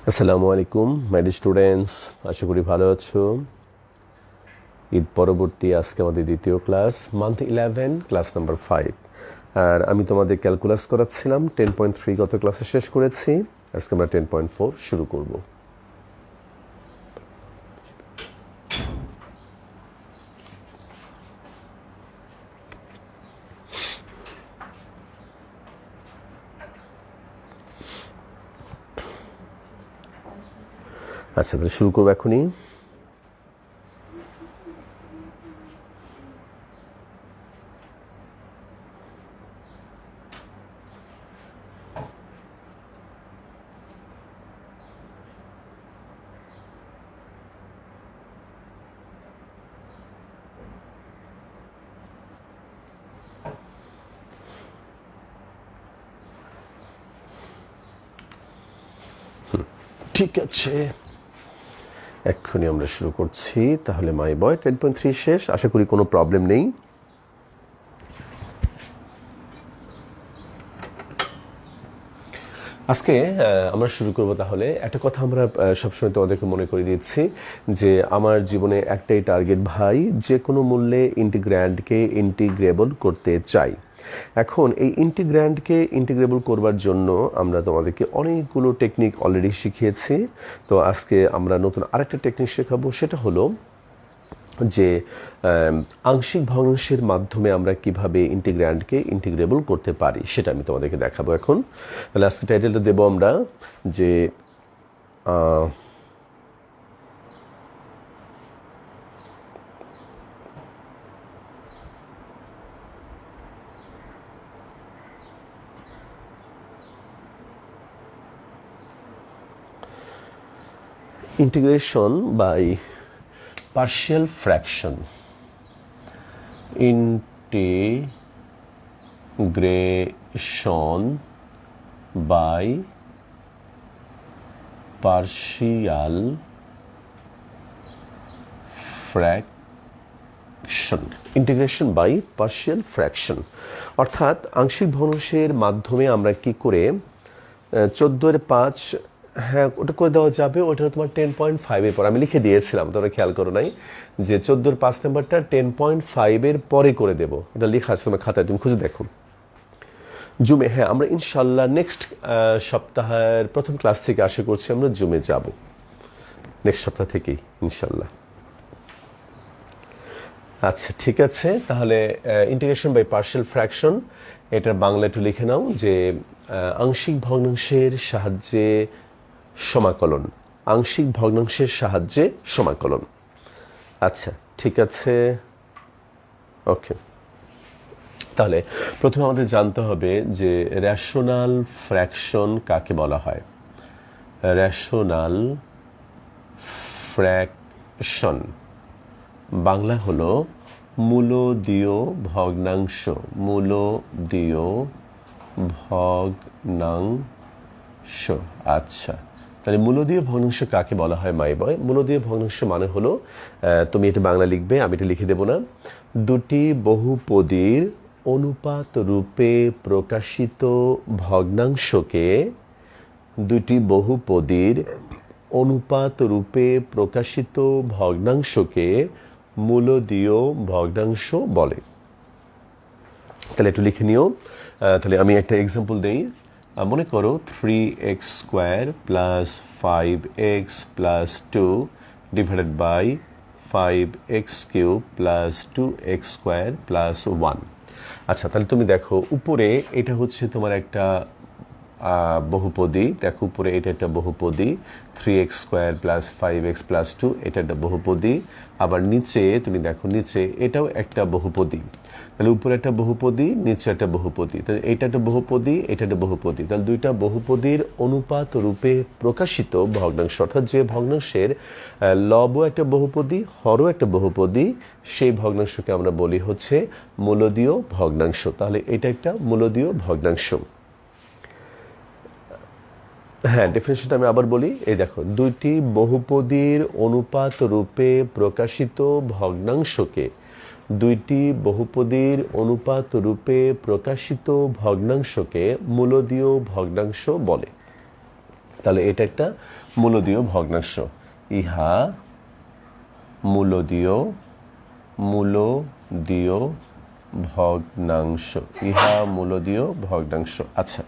আসসালামু আলাইকুম my dear students, আশা করি ভালো আছো। ঈদ পরবর্তী আজকে আমাদের দ্বিতীয় ক্লাস, মান্থ 11, ক্লাস নাম্বার 5। আর আমি তোমাদের ক্যালকুলাস করাচ্ছিলাম। 10.3 গত ক্লাসে শেষ করেছি, আজকে আমরা 10.4 শুরু করব। আচ্ছা, তাহলে শুরু করবো এখনই। ঠিক আছে, এক্ষুনি আমরা শুরু করছি। তাহলে মাই বয় 10.3 শেষ, আশা করি কোনো প্রবলেম নেই। আজকে আমরা শুরু করব। তাহলে একটা কথা আমরা সবসময় তোমাদেরকে মনে করে দিচ্ছি যে আমার জীবনে একটাই টার্গেট ভাই, যে কোনো মূল্যে ইন্টিগ্র্যান্ডকে ইন্টিগ্রেবল করতে চাই। এখন এই ইন্টিগ্র্যান্ডকে ইন্টিগ্রেবল করবার জন্য আমরা তোমাদেরকে অনেকগুলো টেকনিক অলরেডি শিখিয়েছি। তো আজকে আমরা নতুন আরেকটা টেকনিক শেখাবো, সেটা হলো যে আংশিক ভগ্নাংশের মাধ্যমে আমরা কিভাবে ইন্টিগ্র্যান্ডকে ইন্টিগ্রেবল করতে পারি, সেটা আমি তোমাদেরকে দেখাবো এখন। তাহলে আজকে টাইটেলটা দেবো আমরা যে integration by partial fraction. Integration by partial fraction. Integration by partial fraction, অর্থাৎ আংশিক ভগ্নাংশের মাধ্যমে আমরা কি করে 14/5, হ্যাঁ ওটা করে দেওয়া যাবে। ওটা তোমার 10.5 পর আমি লিখে দিয়েছিলাম, তোমরা খেয়াল করো নাই যে 14/5 নাম্বারটা 10.5 পরে করে দেবো। এটা লেখা আছে তোমার খাতায়, তুমি খুঁজে দেখো। জুমে, হ্যাঁ আমরা ইনশাল্লাহ নেক্সট সপ্তাহের প্রথম ক্লাস থেকে আশা করছি আমরা জুমে যাব, নেক্সট সপ্তাহ থেকেই ইনশাল্লাহ। আচ্ছা ঠিক আছে, তাহলে ইন্টিগ্রেশন বাই পার্শিয়াল ফ্র্যাকশন, এটার বাংলা একটু লিখে নাও যে আংশিক ভগ্নাংশের সাহায্যে সমাকলন। আংশিক ভগ্নাংশের সাহায্যে সমাকলন। আচ্ছা ঠিক আছে, ওকে। তাহলে প্রথমে আমাদের জানতে হবে যে রেশনাল ফ্র্যাকশন কাকে বলা হয়। রেশনাল ফ্র্যাকশন বাংলা হলো মূলদীয় ভগ্নাংশ। মূলদীয় ভগ্নাংশ। আচ্ছা, তাহলে মূলদীয় ভগ্নাংশ কাকে বলা হয় মাই বয়? মূলদীয় ভগ্নাংশ মানে হলো, তুমি এটা বাংলা লিখবে, আমি এটা লিখে দেবো না, দুটি বহুপদীর অনুপাত রূপে প্রকাশিত ভগ্নাংশকে, দুটি বহুপদীর অনুপাত রূপে প্রকাশিত ভগ্নাংশকে মূলদীয় ভগ্নাংশ বলে। তাহলে একটু লিখে নিও। তাহলে আমি একটা এক্সাম্পল দেই। মনে করো 3x² plus 5x plus 2 divided by 5x³ plus 2x² plus 1। আচ্ছা, তাহলে তুমি দেখো উপরে এটা হচ্ছে তোমার একটা বহুপদী। দেখো উপরে এটা একটা বহুপদী, 3x² প্লাস 5x প্লাস 2, এটা একটা বহুপদী। আবার নিচে তুমি দেখো, নিচে এটাও একটা বহুপদী। তাহলে উপরে একটা বহুপদী, নিচে একটা বহুপদী। তাহলে এটা একটা বহুপদী, এটা একটা বহুপদী। তাহলে দুইটা বহুপদীর অনুপাত রূপে প্রকাশিত ভগ্নাংশ, অর্থাৎ যে ভগ্নাংশের লবও একটা বহুপদী, হরও একটা বহুপদী, সেই ভগ্নাংশকে আমরা বলি হচ্ছে মূলদীয় ভগ্নাংশ। তাহলে এটা একটা মূলদীয় ভগ্নাংশ। হ্যাঁ, ডেফিনেশনটা আমি আবার বলি। এই দেখো, দুইটি বহুপদীর অনুপাত রূপে প্রকাশিত ভগ্নাংশকে, দুইটি বহুপদীর অনুপাত রূপে প্রকাশিত ভগ্নাংশকে মূলদীয় ভগ্নাংশ বলে। তাহলে এটা একটা মূলদীয় ভগ্নাংশ। ইহা মূলদীয় ভগ্নাংশ। ইহা মূলদীয় ভগ্নাংশ। আচ্ছা,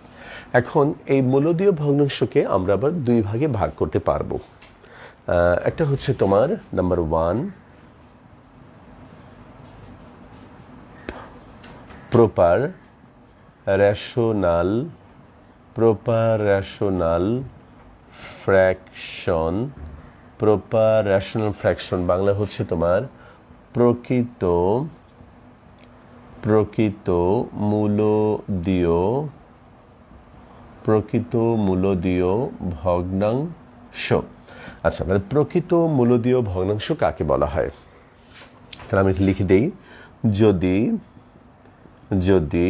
এখন এই মূলদীয় ভগ্নাংশকে আমরা আবার দুই ভাগে ভাগ করতে পারবো। একটা হচ্ছে তোমার number 1 proper rational fraction. Bangla হচ্ছে তোমার প্রকৃত মূলদীয় ভগ্নাংশ। আচ্ছা, মানে প্রকৃত মূলদীয় ভগ্নাংশ কাকে বলা হয়? তাহলে আমি লিখে দেই, যদি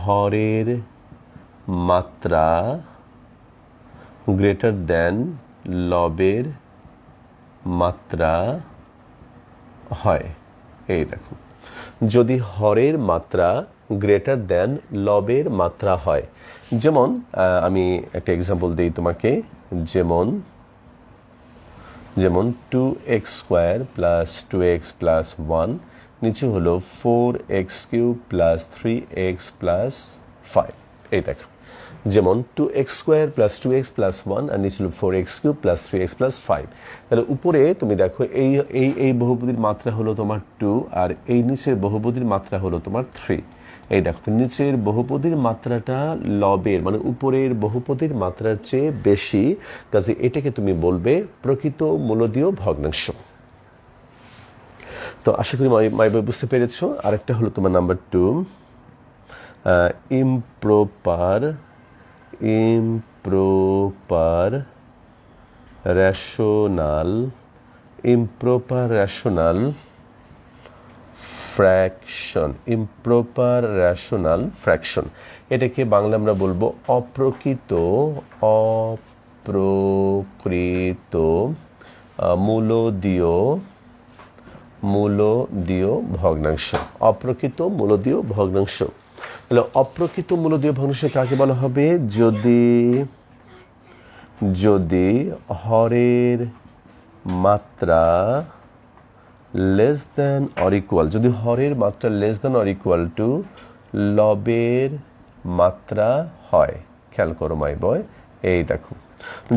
হরের মাত্রা গ্রেটার দেন লবের মাত্রা হয়। এই দেখো, যদি হরের মাত্রা গ্রেটার দেন লবের মাত্রা হয়। যেমন আমি একটা এক্সাম্পল দিই তোমাকে, যেমন 2x² + 2x + 1 নিচে হলো 4x³ + 3x + 5। এই দেখো, যেমন 2x² + 2x + 1 আর নিচে হলো 4x³ + 3x + 5। তাহলে উপরে তুমি দেখো এই বহুপদীর মাত্রা হলো তোমার 2 আর এই নিচের বহুপদীর মাত্রা হলো তোমার 3। এই দেখো, নিচের বহুপদীর মাত্রাটা লবের মানে উপরের বহুপদীর মাত্রার চেয়ে বেশি, কাজে এটাকে তুমি বলবে প্রকৃত মূলদীয় ভগ্নাংশ। তো আশা করি মাই বই বুঝতে পেরেছো। আরেকটা হলো তোমার নাম্বার 2 ইমপ্রপার রেশনাল ফ্র্যাকশন। এটাকে বাংলা আমরা বলবো অপ্রকৃত মূলদীয় ভগ্নাংশ। অপ্রকৃত মূলদীয় ভগ্নাংশ। তাহলে অপ্রকৃত মূলদীয় ভগ্নাংশ কাকে বলা হবে? যদি হরের মাত্রা লেস দেন অর ইকুয়াল, যদি হরের মাত্রা less than or equal to লবের মাত্রা হয়। খেয়াল করো মাই বয়, এই দেখো,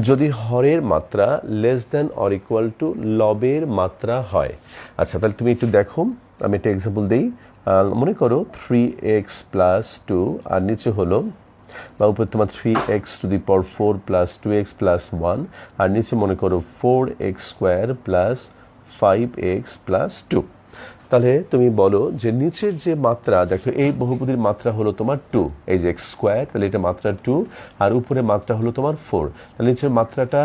যদি হরের মাত্রা less than or equal to লবের মাত্রা হয়। আচ্ছা, তাহলে তুমি একটু দেখো, আমি একটা এক্সাম্পল দিই। মনে করো 3x + 2 আর নিচে হলো বা উপরে তোমার 3x⁴ + 2x + 1 আর নিচে মনে করো 4x² + 5x + 2। তাহলে তুমি বলো যে নিচের যে মাত্রা, দেখো এই বহুপদীর মাত্রা হলো তোমার 2, এই যে x², তাহলে এটা মাত্রা 2 আর উপরে মাত্রা হলো তোমার 4। তাহলে নিচের মাত্রাটা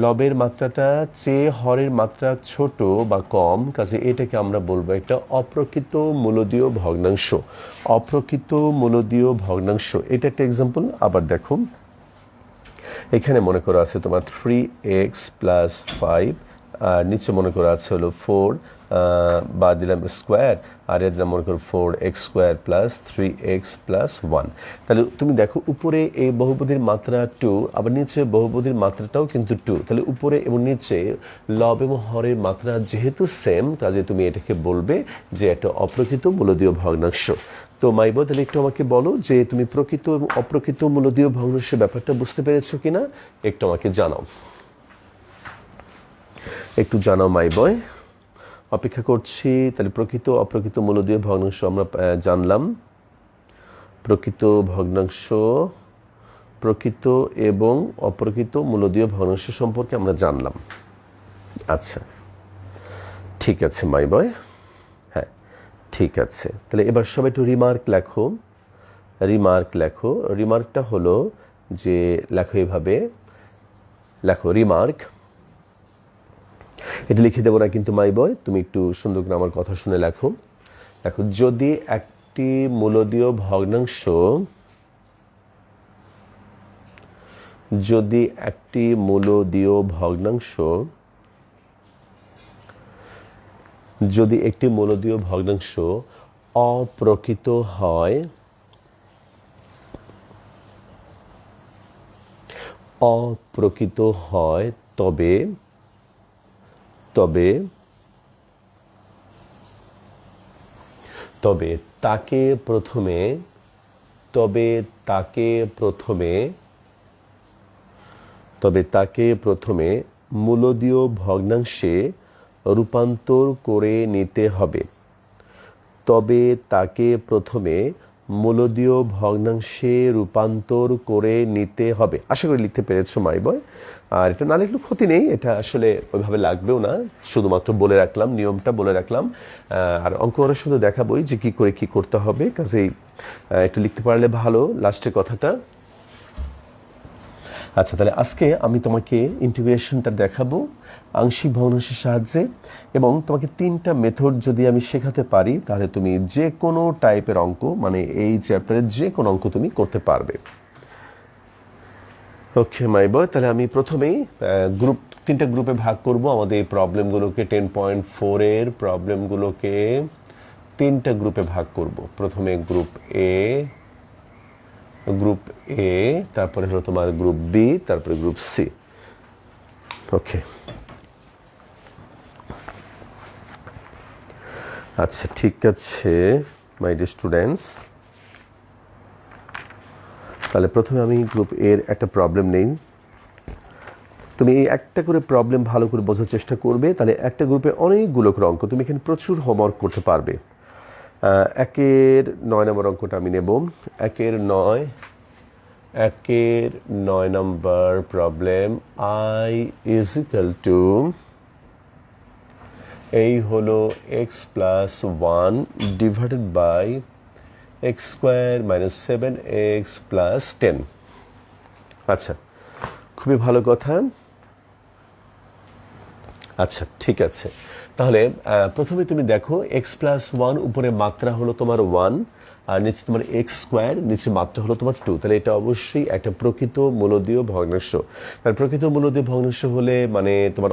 লবের মাত্রাটা চেয়ে হরের মাত্রা ছোট বা কম, কাজে এটাকে আমরা বলবো একটা অপ্রকৃত মূলদীয় ভগ্নাংশ। এটা একটা এক্সাম্পল। আবার দেখো, এখানে মনে করো আছে তোমার 3x + 5 আর নিচে মনে করো আছে হলো 4 বা দিলাম স্কোয়ার আর এর দিলাম মনে করো 4x² + 3x + 1। তাহলে তুমি দেখো উপরে এই বহুপদীর মাত্রা 2, আবার নিচে বহুপদীর মাত্রাটাও কিন্তু 2। তাহলে উপরে এবং নিচে লব এবং হরের মাত্রা যেহেতু সেম, কাজে তুমি এটাকে বলবে যে একটা অপ্রকৃত মূলদীয় ভগ্নাংশ। তো মাইব, তাহলে একটু আমাকে বলো যে তুমি প্রকৃত এবং অপ্রকৃত মূলদীয় ভগ্নাংশের ব্যাপারটা বুঝতে পেরেছো কিনা, একটু আমাকে জানাও। একটু জানাও মাই বয়, অপেক্ষা করছি। তাহলে প্রকৃত অপ্রকৃত মূলদীয় ভগ্নাংশ আমরা জানলাম। প্রকৃত এবং অপ্রকৃত মূলদীয় ভগ্নাংশ সম্পর্কে আমরা জানলাম। আচ্ছা, ঠিক আছে মাই বয়, হ্যাঁ ঠিক আছে। তাহলে এবার সবাই একটু রিমার্ক লেখো। রিমার্কটা হলো যে লেখো এভাবে, লেখো রিমার্ক। এটা লিখে দেবো না কিন্তু মাই বয়, তুমি একটু সুন্দর করে আমার কথা শুনে লেখো। দেখো, যদি একটি মূলদীয় ভগ্নাংশ অপ্রকৃত হয়, অপ্রকৃত হয় তবে তবে তবে তাকে প্রথমে তবে তাকে প্রথমে তবে তাকে প্রথমে মূলদীয় ভগ্নাংশে রূপান্তর করে নিতে হবে তবে তাকে প্রথমে মূলদীয় ভগ্নাংশে রূপান্তর করে নিতে হবে। আশা করি লিখতে পেরেছো মাই বয়। আর এটা না লিখলেও ক্ষতি নেই, এটা আসলে ওইভাবে লাগবেও না, শুধুমাত্র বলে রাখলাম, নিয়মটা বলে রাখলাম। আর অঙ্ক করার শুধু দেখাবোই যে কী করে কী করতে হবে, কাজেই একটু লিখতে পারলে ভালো লাস্টের কথাটা। আচ্ছা, তাহলে আজকে আমি তোমাকে ইন্টিগ্রেশনটা দেখাবো আংশিক ভগ্নাংশের সাহায্যে, এবং তোমাকে 3টা মেথড যদি আমি শেখাতে পারি তাহলে তুমি যে কোনো টাইপের অঙ্ক, মানে এই চ্যাপ্টারের যে কোনো অঙ্ক তুমি করতে পারবে। ওকে মাই বয়, তাহলে আমি প্রথমেই 3টা গ্রুপে ভাগ করব আমাদের এই প্রবলেমগুলোকে। 10.4 এর প্রবলেমগুলোকে 3টা গ্রুপে ভাগ করব। প্রথমে গ্রুপ এ, তারপরে হলো তোমার গ্রুপ বি, তারপরে গ্রুপ সি। ওকে, আচ্ছা ঠিক আছে মাই ডিয়ার স্টুডেন্টস। তাহলে প্রথমে আমি গ্রুপ এর একটা প্রবলেম নেই। তুমি এই একটা করে প্রবলেম ভালো করে বোঝার চেষ্টা করবে, তাহলে একটা গ্রুপে অনেকগুলো করে অঙ্ক, তুমি এখানে প্রচুর হোমওয়ার্ক করতে পারবে। 1-এর 9 নম্বর অঙ্কটা আমি নেব। 1-এর 9 নম্বর problem, i is equal to, এই হলো x plus 1 divided by x square minus 7x plus 10। আচ্ছা, খুবই ভালো কথা। আচ্ছা ঠিক আছে, তাহলে প্রথমে তুমি দেখো x প্লাস 1 উপরে মাত্রা হলো তোমার 1, আর নিচে তোমার এক্স স্কোয়ার, নিচে মাত্রা হলো তোমার 2, তাহলে এটা অবশ্যই একটা প্রকৃত মূলদীয় ভগ্নাংশ। আর প্রকৃত মূলদীয় ভগ্নাংশ হলে মানে তোমার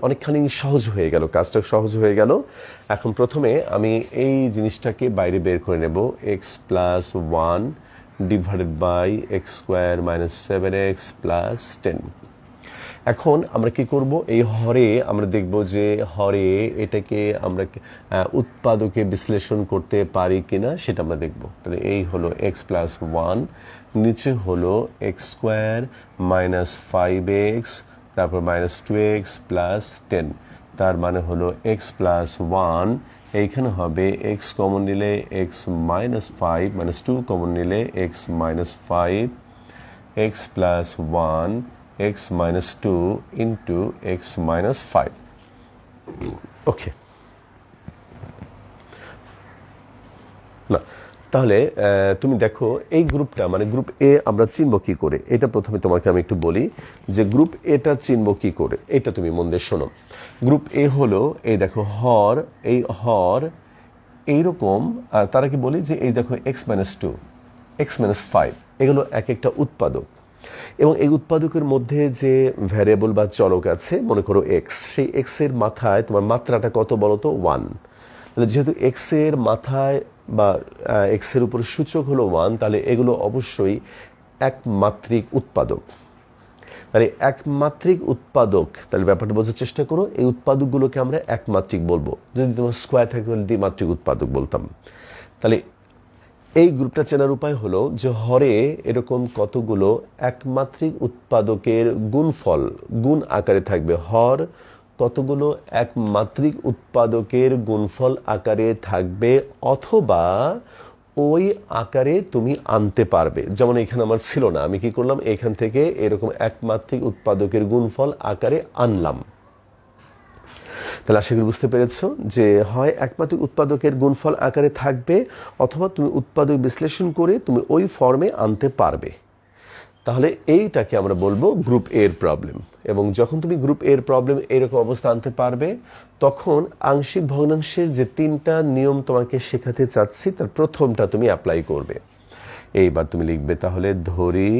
অনেকখানি সহজ হয়ে গেল, কাজটা সহজ হয়ে গেল। এখন প্রথমে আমি এই জিনিসটাকে বাইরে বের করে নেব, x plus 1 divided by x square minus 7x plus 10। এখন আমরা কি করব, এই হরে আমরা দেখব যে হরে এটাকে আমরা উৎপাদকে বিশ্লেষণ করতে পারি কিনা সেটা আমরা দেখব। তাহলে এই হলো x প্লাস 1, নিচে হলো এক্স স্কোয়ার মাইনাস 5x, তারপর মাইনাস 2x প্লাস 10, তার মানে হলো x প্লাস 1, এইখানে হবে x কমন নিলে x মাইনাস 5, মাইনাস 2 কমন নিলে x minus 5, x plus 1 x minus 2 into x minus 5. ওকে, না তাহলে তুমি দেখো এই গ্রুপটা, মানে গ্রুপ এ আমরা চিনব কি করে, এটা প্রথমে তোমাকে আমি একটু বলি যে গ্রুপ এটা চিনব কি করে। এটা তুমি মন দিয়ে শোনো। গ্রুপ এ হলো, এই দেখো হর, এই হর এইরকম, আর তারা কি বলি যে এই দেখো x minus 2, x minus 5, এগুলো এক একটা উৎপাদক, এবং এই উৎপাদকের মধ্যে যে ভ্যারিয়েবল বা চলক আছে, মনে করো এক্স, সেই এক্স এর মাথায় তোমার মাত্রাটা কত বলো তো 1। তাহলে যেহেতু এক্স এর মাথায় বা এক্স এর উপর সূচক হলো 1, তাহলে এগুলো অবশ্যই একমাত্রিক উৎপাদক। তাহলে একমাত্রিক উৎপাদক, তাহলে ব্যাপারটা বোঝার চেষ্টা করো, এই উৎপাদকগুলোকে আমরা একমাত্রিক বলবো। যদি তোমার স্কোয়ার থাকে তাহলে দ্বিমাত্রিক উৎপাদক বলতাম। তাহলে এই গ্রুপটা চেনার উপায় হলো যে হরে এরকম কতগুলো একমাত্রিক উৎপাদকের গুণফল গুণ আকারে থাকবে। হর কতগুলো একমাত্রিক উৎপাদকের গুণফল আকারে থাকবে, অথবা ওই আকারে তুমি আনতে পারবে। যেমন এখানে আমার ছিল না, আমি কি করলাম, এখান থেকে এরকম একমাত্রিক উৎপাদকের গুণফল আকারে আনলাম। তাহলে আশা করি বুঝতে পেরেছো যে হয় একমাত্রিক উৎপাদকের গুণফল আকারে থাকবে, অথবা তুমি উৎপাদক বিশ্লেষণ করে তুমি ওই ফর্মে আনতে পারবে। তাহলে এইটাকে আমরা বলবো গ্রুপ এর প্রবলেম। এবং যখন তুমি গ্রুপ এর প্রবলেম এরকম অবস্থা আনতে পারবে, তখন আংশিক ভগ্নাংশের যে 3টা নিয়ম তোমাকে শেখাতে চাচ্ছি তার প্রথমটা তুমি অ্যাপ্লাই করবে। এইবার তুমি লিখবে, তাহলে ধরি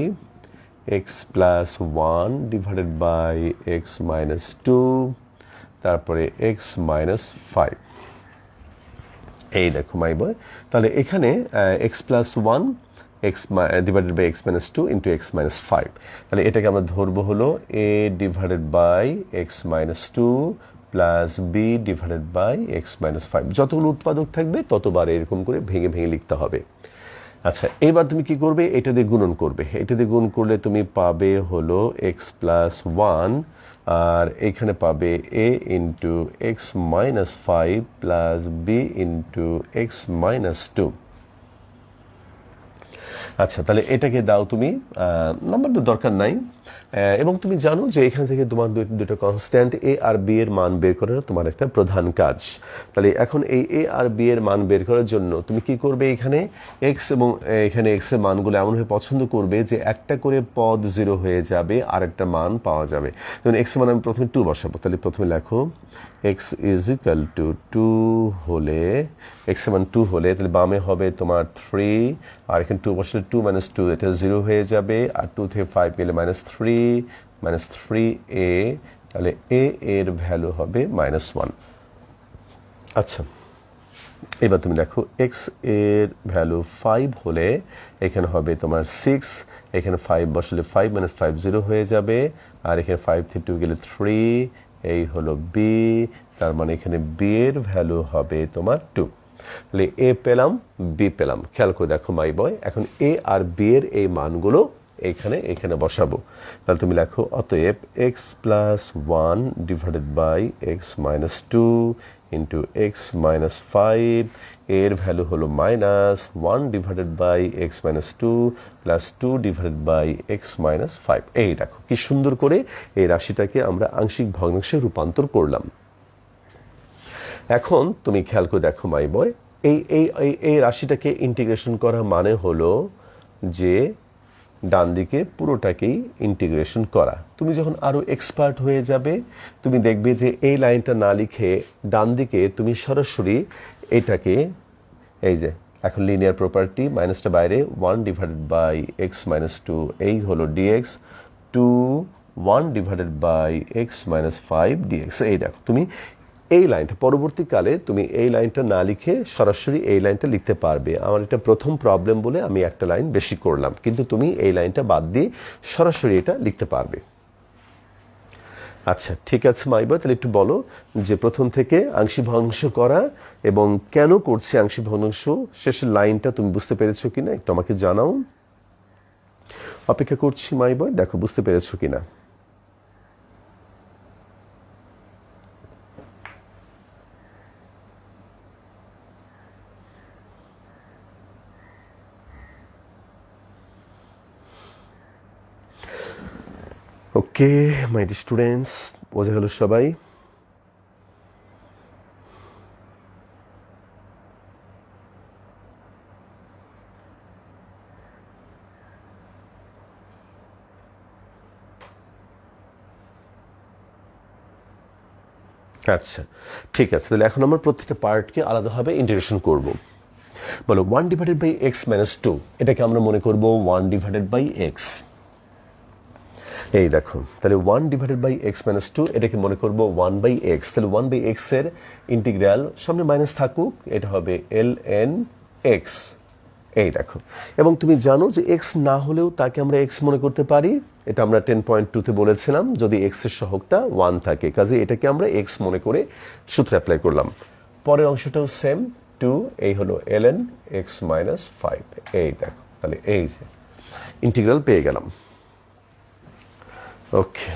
x plus 1 divided by x minus 2, তারপরে x মাইনাস 5। এই দেখো মাই বয়, তাহলে এখানে x plus 1 x divided by x minus two into x minus five. তাহলে এটাকে আমরা ধরবো হলো a divided by x minus two plus b divided by x minus five. যতগুলো উৎপাদক থাকবে ততবার এরকম করে ভেঙে ভেঙে লিখতে হবে। আচ্ছা, এবার তুমি কি করবে, এটা দিয়ে গুণন করবে। এটা দিয়ে গুণ করলে তুমি পাবে হলো এক্স প্লাস ওয়ান, আর এখানে পাবে a into x minus five plus b into x minus two. আচ্ছা, তাহলে এটাকে দাও তুমি, নাম্বার তো দরকার নাই, এবং তুমি জানো যে এখান থেকে তোমার দুটো কনস্ট্যান্ট এ আর বি এর মান বের করার তোমার একটা প্রধান কাজ। তাহলে এখন এই এ আর বি এর মান বের করার জন্য তুমি কি করবে, এখানে এক্স এবং এখানে এক্স এর মানগুলো এমনভাবে পছন্দ করবে যে একটা করে পদ জিরো হয়ে যাবে আর একটা মান পাওয়া যাবে। যেমন এক্স এর মান আমি প্রথমে টু বসাবো। তাহলে প্রথমে লেখো x is equal to two হলে, এক্স এর মান টু হলে তাহলে বামে হবে তোমার থ্রি, আর এখানে টু বসলে টু মাইনাস টু এটা জিরো হয়ে যাবে, আর টু থেকে ফাইভ গেলে মাইনাস থ্রি এ, তাহলে এ এর ভ্যালু হবে মাইনাস ওয়ান। আচ্ছা, এবার তুমি দেখো এক্স এর ভ্যালু ফাইভ হলে এখানে হবে তোমার সিক্স, এখানে ফাইভ বসলে ফাইভ মাইনাস ফাইভ জিরো হয়ে যাবে, আর এখানে ফাইভ থেকে টু গেলে থ্রি, এই হলো বি, তার মানে এখানে বি এর ভ্যালু হবে তোমার টু। তাহলে এ পেলাম, বি পেলাম। খেয়াল করে দেখো মাই বয়, এখন এ আর বি এর এই মানগুলো এখানে বসাবো। তাহলে তুমি লেখো অতএব x plus one divided by x minus two into x minus five, এর ভ্যালু হলো minus one divided by x minus two plus two divided by x minus five. এই দেখো কি সুন্দর করে এই রাশিটাকে আমরা আংশিক ভগ্নাংশে রূপান্তর করলাম। এখন তুমি খেয়াল করে দেখো মাই বয়, এই রাশিটাকে ইন্টিগ্রেশন করা মানে হলো যে ডান দিকে পুরোটাকেই ইন্টিগ্রেশন করা। তুমি যখন আরও এক্সপার্ট হয়ে যাবে তুমি দেখবে যে এই লাইনটা না লিখে ডান দিকে তুমি সরাসরি এটাকে, এই যে এখন লিনিয়ার প্রপার্টি মাইনাসটা বাইরে, one divided by x minus two, এই হলো dx, two one divided by x minus five dx. এই দেখো তুমি এই লাইনটা পরবর্তীকালে তুমি এই লাইনটা না লিখে সরাসরি এই লাইনটা লিখতে পারবে। আমার এটা প্রথম প্রবলেম বলে আমি একটা লাইন বেশি করলাম, কিন্তু তুমি এই লাইনটা বাদ দিয়ে সরাসরি এটা লিখতে পারবে। আচ্ছা ঠিক আছে মাই বয়, তাহলে একটু বলো যে প্রথম থেকে আংশিক ভগ্নাংশ করা এবং কেন করছি আংশিক ভগ্নাংশ, শেষের লাইনটা তুমি বুঝতে পেরেছো কিনা একটু আমাকে জানাও। অপেক্ষা করছি মাই বয়, দেখো বুঝতে পেরেছো কিনা। ওকে মাই ডিয়ার স্টুডেন্টস, বোঝা গেল সবাই? আচ্ছা ঠিক আছে, তাহলে এখন আমরা প্রত্যেকটা পার্টকে আলাদাভাবে ইন্টিগ্রেশন করব। বলো one divided by x minus two, এটাকে আমরা মনে করব ওয়ান ডিভাইডেড বাই এক্স। এই দেখো তাহলে one divided by x minus two, এটাকে মনে করবো ওয়ান বাই এক্স। তাহলে ওয়ান বাই এক্স এর ইন্টিগ্রাল সামনে মাইনাস থাকুক, এটা হবে এল এন এক্স। এই দেখো, এবং তুমি জানো যে এক্স না হলেও তাকে আমরা এক্স মনে করতে পারি, এটা আমরা 10.2-তে বলেছিলাম যদি এক্স এর সহগটা ওয়ান থাকে, কাজে এটাকে আমরা এক্স মনে করে সূত্র অ্যাপ্লাই করলাম। পরের অংশটাও সেম, টু, এই হলো এল এন এক্স মাইনাস ফাইভ। এই দেখো তাহলে এই যে ইন্টিগ্রাল পেয়ে গেলাম। ওকে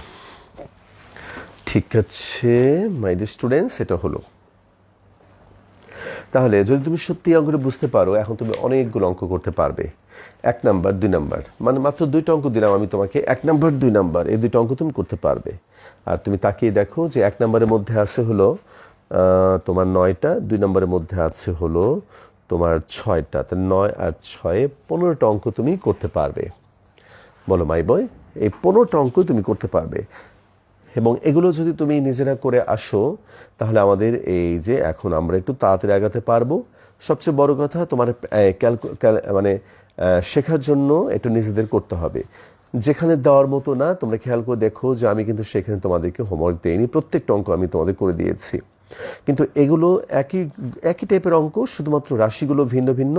ঠিক আছে মাই ডিয়ার স্টুডেন্টস, এটা হলো। তাহলে যদি তুমি সত্যি অঙ্কটা বুঝতে পারো এখন তুমি অনেকগুলো অঙ্ক করতে পারবে। 1 নাম্বার 2 নাম্বার, মানে মাত্র 2টা অঙ্ক দিলাম আমি তোমাকে, 1 নাম্বার 2 নাম্বার এই 2টা অঙ্ক তুমি করতে পারবে। আর তুমি তাকিয়ে দেখো যে 1 নাম্বারের মধ্যে আছে হলো তোমার 9টা, 2 নাম্বারের মধ্যে আছে হলো তোমার 6টা, তাহলে 9 আর 6 15টা অঙ্ক তুমি করতে পারবে। বলো মাই বয়, এই 15টা অঙ্ক তুমি করতে পারবে, এবং এগুলো যদি তুমি নিজেরা করে আসো তাহলে আমাদের এই যে এখন আমরা একটু তাড়াতাড়ি আগাতে পারবো। সবচেয়ে বড় কথা তোমার মানে শেখার জন্য একটু নিজেদের করতে হবে, যেখানে দেওয়ার মতো না। তোমরা খেয়াল করে দেখো যে আমি কিন্তু সেখানে তোমাদেরকে হোমওয়ার্ক দেইনি, প্রত্যেকটা অঙ্ক আমি তোমাদের করে দিয়েছি। কিন্তু এগুলো একই একই টাইপের অঙ্ক, শুধুমাত্র রাশিগুলো ভিন্ন ভিন্ন।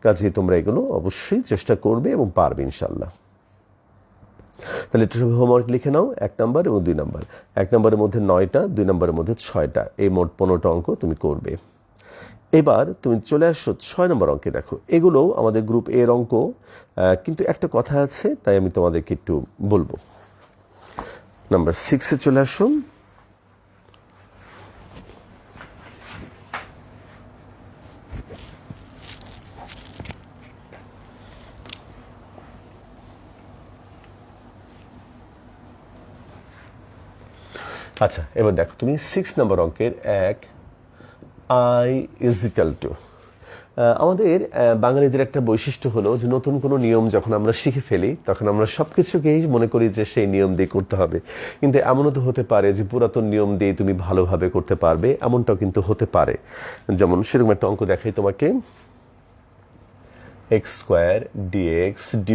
কাজে তোমরা এগুলো অবশ্যই চেষ্টা করবে এবং পারবে ইনশাল্লাহ। তাহলে একটু সব হোমওয়ার্ক লিখে নাও, 1 নাম্বার এবং 2 নাম্বার। 1 নাম্বারের মধ্যে 9টা, 2 নাম্বারের মধ্যে 6টা, এই মোট 15টা অঙ্ক তুমি করবে। এবার তুমি চলে আসো 6 নম্বর অঙ্কে। দেখো এগুলোও আমাদের গ্রুপ এর অঙ্ক, কিন্তু একটা কথা আছে, তাই আমি তোমাদেরকে একটু বলবো। নাম্বার 6-এ চলে আসুন। আচ্ছা, এবার দেখো তুমি 6 নম্বর অঙ্কের 1 I = আমাদের বাঙালিদের একটা বৈশিষ্ট্য হলো যে নতুন কোনো নিয়ম যখন আমরা শিখে ফেলি তখন আমরা সব কিছুকেই মনে করি যে সেই নিয়ম দিয়ে করতে হবে। কিন্তু এমনও তো হতে পারে যে পুরাতন নিয়ম দিয়ে তুমি ভালোভাবে করতে পারবে, এমনটাও কিন্তু হতে পারে। যেমন সেরকম একটা অঙ্ক দেখাই তোমাকে, x² dx /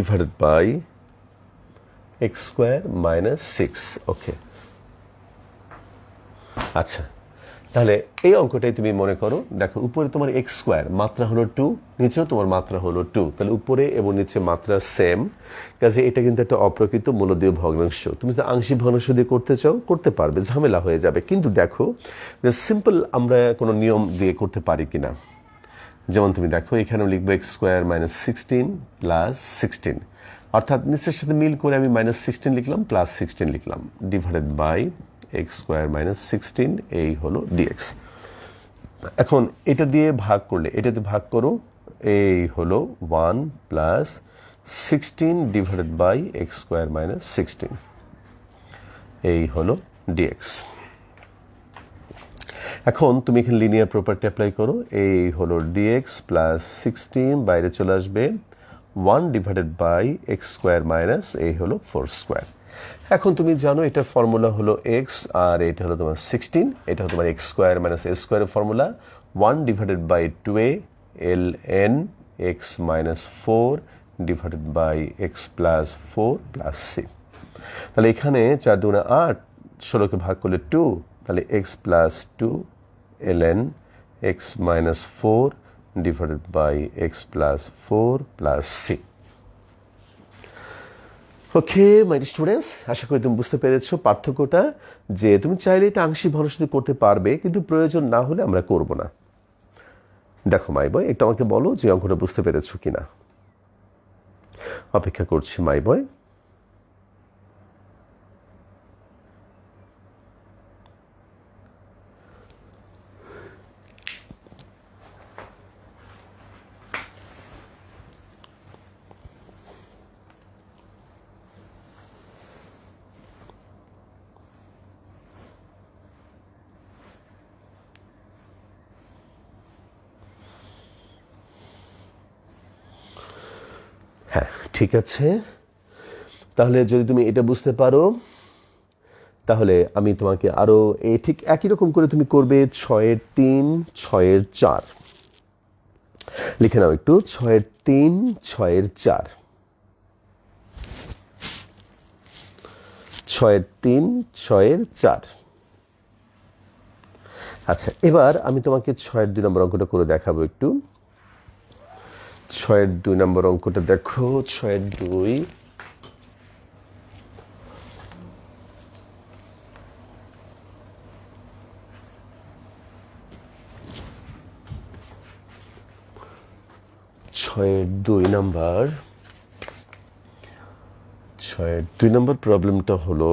x² - 6। ওকে, আচ্ছা, তাহলে এই অঙ্কটাই তুমি মনে করো। দেখো উপরে তোমার x² মাত্রা হলো 2, নিচেও তোমার মাত্রা হলো 2, তাহলে উপরে এবং নিচে মাত্রা সেম। কাজে এটা কিন্তু একটা অপ্রকৃত মূলদীয় ভগ্নাংশ। তুমি যদি আংশিক ভগ্নাংশ দিয়ে করতে চাও করতে পারবে, ঝামেলা হয়ে যাবে। কিন্তু দেখো যে সিম্পল আমরা কোনো নিয়ম দিয়ে করতে পারি কিনা। যেমন তুমি দেখো এখানেও লিখবো x² - 16 + 16, অর্থাৎ নিচের সাথে মিল করে আমি -16 লিখলাম, +16 লিখলাম, / x² - 16, এই হলো dx। এখন এটা দিয়ে ভাগ করলে, এটাতে ভাগ করো, এই হলো 1 + 16 / x² - 16, এই হলো dx। এখন তুমি এখানে লিনিয়ার প্রপার্টি অ্যাপ্লাই করো, এই হলো dx + 16, বাইরে চলে আসবে 1 / x², এই হলো 4²। এখন তুমি জানো এটার ফর্মুলা হলো x, আর এটা হলো তোমার 16, এটা হলো তোমার x² - a² এর formula. 1 / 2a ln x - 4 / x + 4 + c। তাহলে এখানে 4 × 2 = 8, 16কে ভাগ করলে 2, তাহলে x + 2 ln x - 4 / x + 4 + c। Okay my students, আশা করি তুমি বুঝতে পেরেছো পার্থক্যটা, যে তুমি চাইলে এটা আংশিক ভগ্নাংশ দিয়ে করতে পারবে, কিন্তু প্রয়োজন না হলে আমরা করব না। দেখো মাই বয়, একটু আমাকে বলো যে অঙ্কটা বুঝতে পেরেছো কিনা। অপেক্ষা করছি মাই বয়। হ্যাঁ, ঠিক আছে। তাহলে যদি তুমি এটা বুঝতে পারো তাহলে আমি তোমাকে আরও ঠিক একই রকম করে তুমি করবে 6-এর 3, 6-এর 4। লিখে নাও একটু, 6-এর 3, 6-এর 4, 6-এর 3, 6-এর 4। আচ্ছা, এবার আমি তোমাকে 6-এর 2 নম্বর অঙ্কটা করে দেখাবো একটু। 6-এর 2 নম্বর অঙ্কটা দেখো, 6-এর 2, ছয়ের 2 নম্বর প্রবলেমটা হলো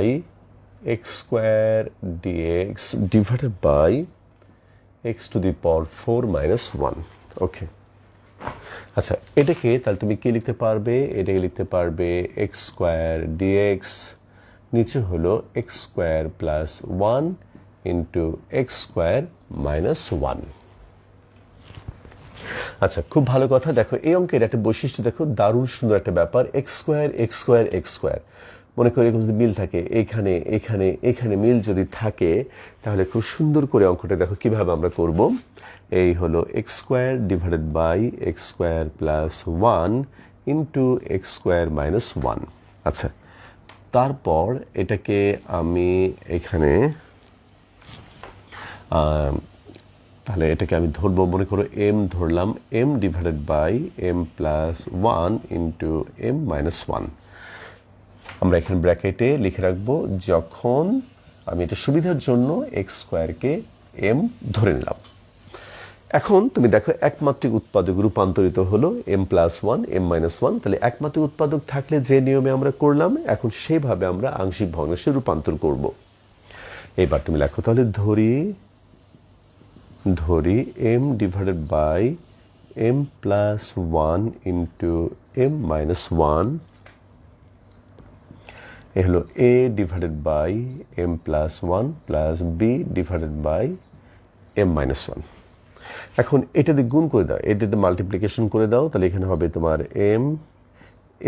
I x² dx / x⁴ - 1। ওকে, আচ্ছা, এটাকে তাহলে তুমি কি লিখতে পারবে? এটাকে লিখতে পারবে x² dx, নিচে হলো x² + 1 × x² - 1। আচ্ছা, খুব ভালো কথা। দেখো এই অঙ্কের একটা বৈশিষ্ট্য দেখো, দারুণ সুন্দর একটা ব্যাপার, x², মনে করি এরকম যদি মিল থাকে, এখানে এখানে এখানে মিল যদি থাকে, তাহলে খুব সুন্দর করে অঙ্কটা দেখো কিভাবে আমরা করব। এই হলো x² / x² + 1 × x² - 1। আচ্ছা, তারপর এটাকে আমি এখানে তাহলে এটাকে আমি ধরবো, মনে করো এম ধরলাম, m divided by m plus one into m minus one. আমরা এখানে ব্র্যাকেটে লিখে রাখবো, যখন আমি এটা সুবিধার জন্য এক্স স্কোয়ারকে এম ধরে নিলাম। এখন তুমি দেখো একমাত্রিক উৎপাদক রূপান্তরিত হলো m plus one m minus one. তাহলে একমাত্রিক উৎপাদক থাকলে যে নিয়মে আমরা করলাম, এখন সেইভাবে আমরা আংশিক ভগ্নাংশে রূপান্তর করব। এবার তুমি লেখো, তাহলে ধরি m divided by m plus one into m minus one, এ হলো a divided by m plus one plus b divided by m minus one. এখন এটা দিয়ে গুণ করে দাও, এটাতে মাল্টিপ্লিকেশন করে দাও, তাহলে এখানে হবে তোমার m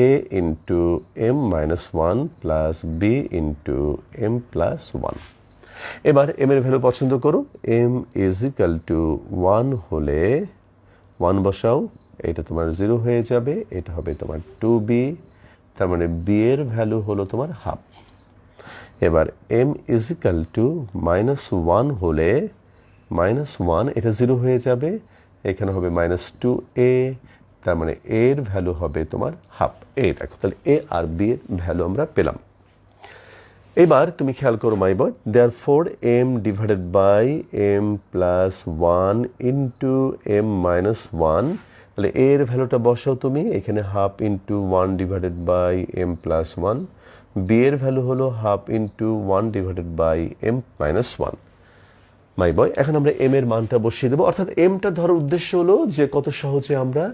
a into m minus one plus b into m plus one. এবার এম এর ভ্যালু পছন্দ করো, m is equal to one হলে ওয়ান বসাও, এটা তোমার জিরো হয়ে যাবে, এটা হবে তোমার টু বি, তার মানে বি এর ভ্যালু হলো তোমার হাফ। এবার m is equal to minus one হলে মাইনাস ওয়ান, এটা জিরো হয়ে যাবে, এখানে হবে মাইনাস টু এ, তার মানে এর ভ্যালু হবে তোমার হাফ। এ দেখো, তাহলে এ আর বি এর ভ্যালু আমরা পেলাম। এবার তুমি খেয়াল করো my boy, therefore m divided by m plus one into m minus one, তাহলে এর ভ্যালুটা বসাও তুমি এখানে, half into one divided by m plus one, b এর ভ্যালু হলো half into one divided by m minus one. My boy, এখন আমরা এম এর মানটা বসিয়ে দেবো, অর্থাৎ এমটা ধরার উদ্দেশ্য হলো যে কত সহজে আমরা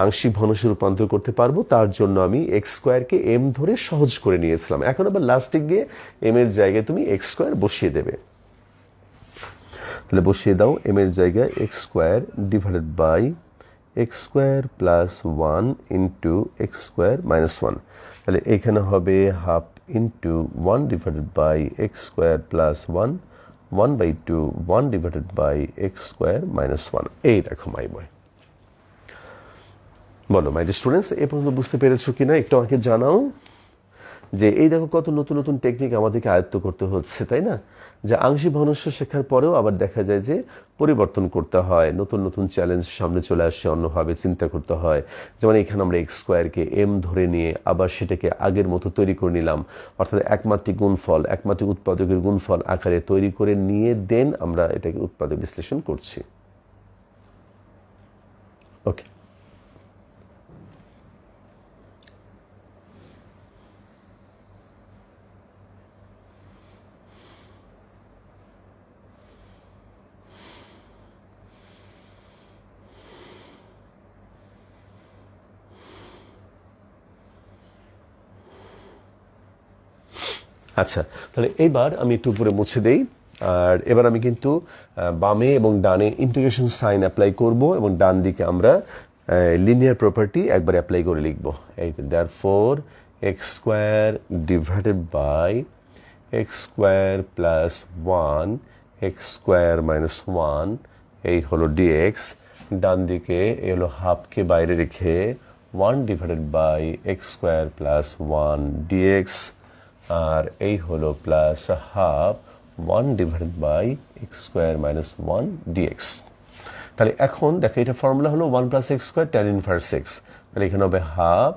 আংশিক ভগ্নাংশে রূপান্তর করতে পারবো, তার জন্য আমি এক্স স্কোয়ারকে এম ধরে সহজ করে নিয়েছিলাম। এখন আবার লাস্টে গিয়ে এম এর জায়গায় তুমি এক্স স্কোয়ার বসিয়ে দেবে। তাহলে বসিয়ে দাও, এম এর জায়গায় x square divided by x square plus one into x square minus one, তাহলে এখানে হবে half into one divided by x square plus one, 1/2 1 divided by x square minus one. এই দেখো মাই বয়, বলো মাই ডিয়ার স্টুডেন্টস, এ পর্যন্ত বুঝতে পেরেছো কিনা একটু আমাকে জানাও। যে এই দেখো কত নতুন নতুন টেকনিক আমাদেরকে আয়ত্ত করতে হচ্ছে, তাই না? যে আংশিক ভগ্নাংশ শেখার পরেও আবার দেখা যায় যে পরিবর্তন করতে হয়, নতুন নতুন চ্যালেঞ্জ সামনে চলে আসে, অন্যভাবে চিন্তা করতে হয়। যেমন এখানে আমরা এক্স স্কোয়ারকে এম ধরে নিয়ে আবার সেটাকে আগের মতো তৈরি করে নিলাম, অর্থাৎ একমাত্রিক গুণফল, একমাত্রিক উৎপাদকের গুণফল আকারে তৈরি করে নিয়ে দেন আমরা এটাকে উৎপাদক বিশ্লেষণ করছি। ওকে, আচ্ছা, তাহলে এইবার আমি একটু উপরে মুছে দেই। আর এবার আমি কিন্তু বামে এবং ডানে ইন্টিগ্রেশন সাইন অ্যাপ্লাই করব, এবং ডান দিকে আমরা লিনিয়ার প্রপার্টি একবার অ্যাপ্লাই করে লিখব। এই therefore x square divided by x square plus one x square minus one, এই হলো ডিএক্স। ডান দিকে এই হলো হাফকে বাইরে রেখে one divided by x square plus one dx, আর এই হলো plus half one divided by x square minus one dx. তাহলে এখন দেখো এটা ফর্মুলা হলো one plus x square tan inverse x, তাহলে এখানে হবে হাফ,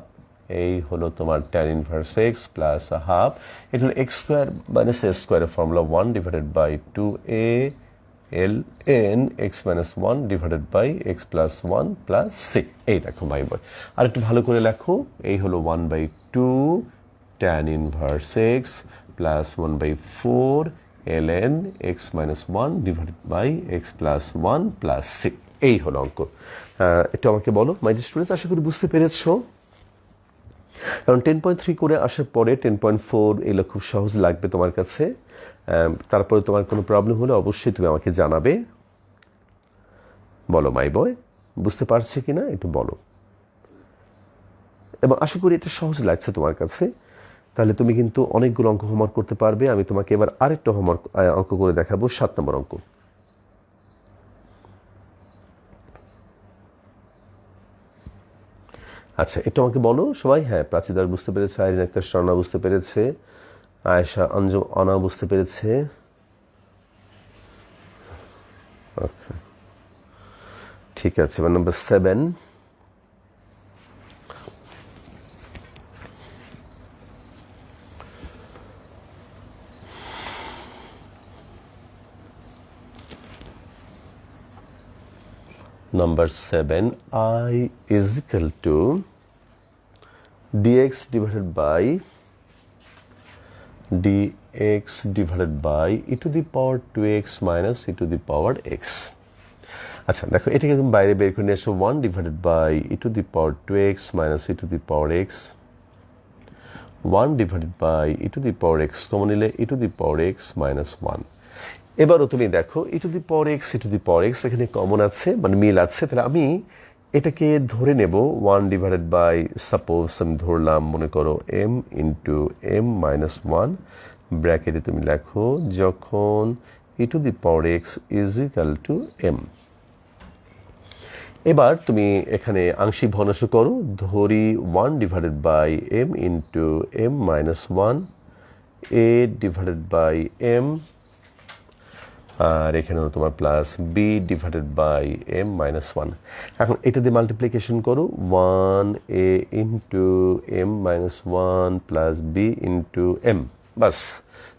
এই হলো তোমার tan inverse x plus half, এটা হলো এক্স স্কোয়ার মাইনাস এক্স স্কোয়ারের formula one divided by two a l n x minus one divided by x plus one plus c. এই দেখো মাই বয়, আর একটু ভালো করে লেখো, এই হলো one by two tan inverse x plus 1/4 ln x minus 1 divided by x plus 1 plus c। এই হলো অঙ্ক। এটা আমাকে বলো মাই ডিয়ার স্টুডেন্টস, আশা করি বুঝতে পেরেছো। কারণ 10.3 করে আসার পরে 10.4 এগুলো খুব সহজ লাগবে তোমার কাছে। তারপরে তোমার কোনো প্রবলেম হলে অবশ্যই তুমি আমাকে জানাবে। বলো মাই বয়, বুঝতে পারছি কিনা একটু বলো, এবং আশা করি এটা সহজ লাগছে তোমার কাছে। তাহলে তুমি কিন্তু অনেকগুলো অঙ্ক হোমওয়ার্ক করতে পারবে। আমি তোমাকে এবার আরেকটা হোমওয়ার্ক অঙ্ক করে দেখাবো, 7 নম্বর অঙ্ক। আচ্ছা, এটা আমাকে বলো সবাই। হ্যাঁ, প্রাচীদার বুঝতে পেরেছে, আইরিন আক্তার স্বর্ণা বুঝতে পেরেছে, আয়েশা অঞ্জু অনা বুঝতে পেরেছে। ওকে, ঠিক আছে। এবার number 7, number 7, I is equal to dx divided by e to the power 2x minus e to the power x। আচ্ছা দেখো, এটাকে তুমি বাইরে বের করে নিয়ে আসো, 1 divided by e to the power 2x minus e to the power x, 1 divided by e to the power x common নিলে e to the power x minus 1। এবারও তুমি দেখো e to the power x e to the power x এখানে common আছে, মানে মিল আছে। তাহলে আমি এটাকে ধরে নেব 1 ডিভাইডেড বাই, সাপোজ আমি ধরলাম মনে করো m ইন্টু m মাইনাস 1, ব্র্যাকেটে তুমি লেখো যখন e to the power x is equal to m। এবার তুমি এখানে আংশিক ভগ্নাংশ করো, ধরি 1 divided by m into m minus 1 a divided by m, আর এখানে হলো তোমার plus b divided by m minus 1। এখন এটা দিয়ে মাল্টিপ্লিকেশন করো, 1a into m minus 1 plus b into m, বাস।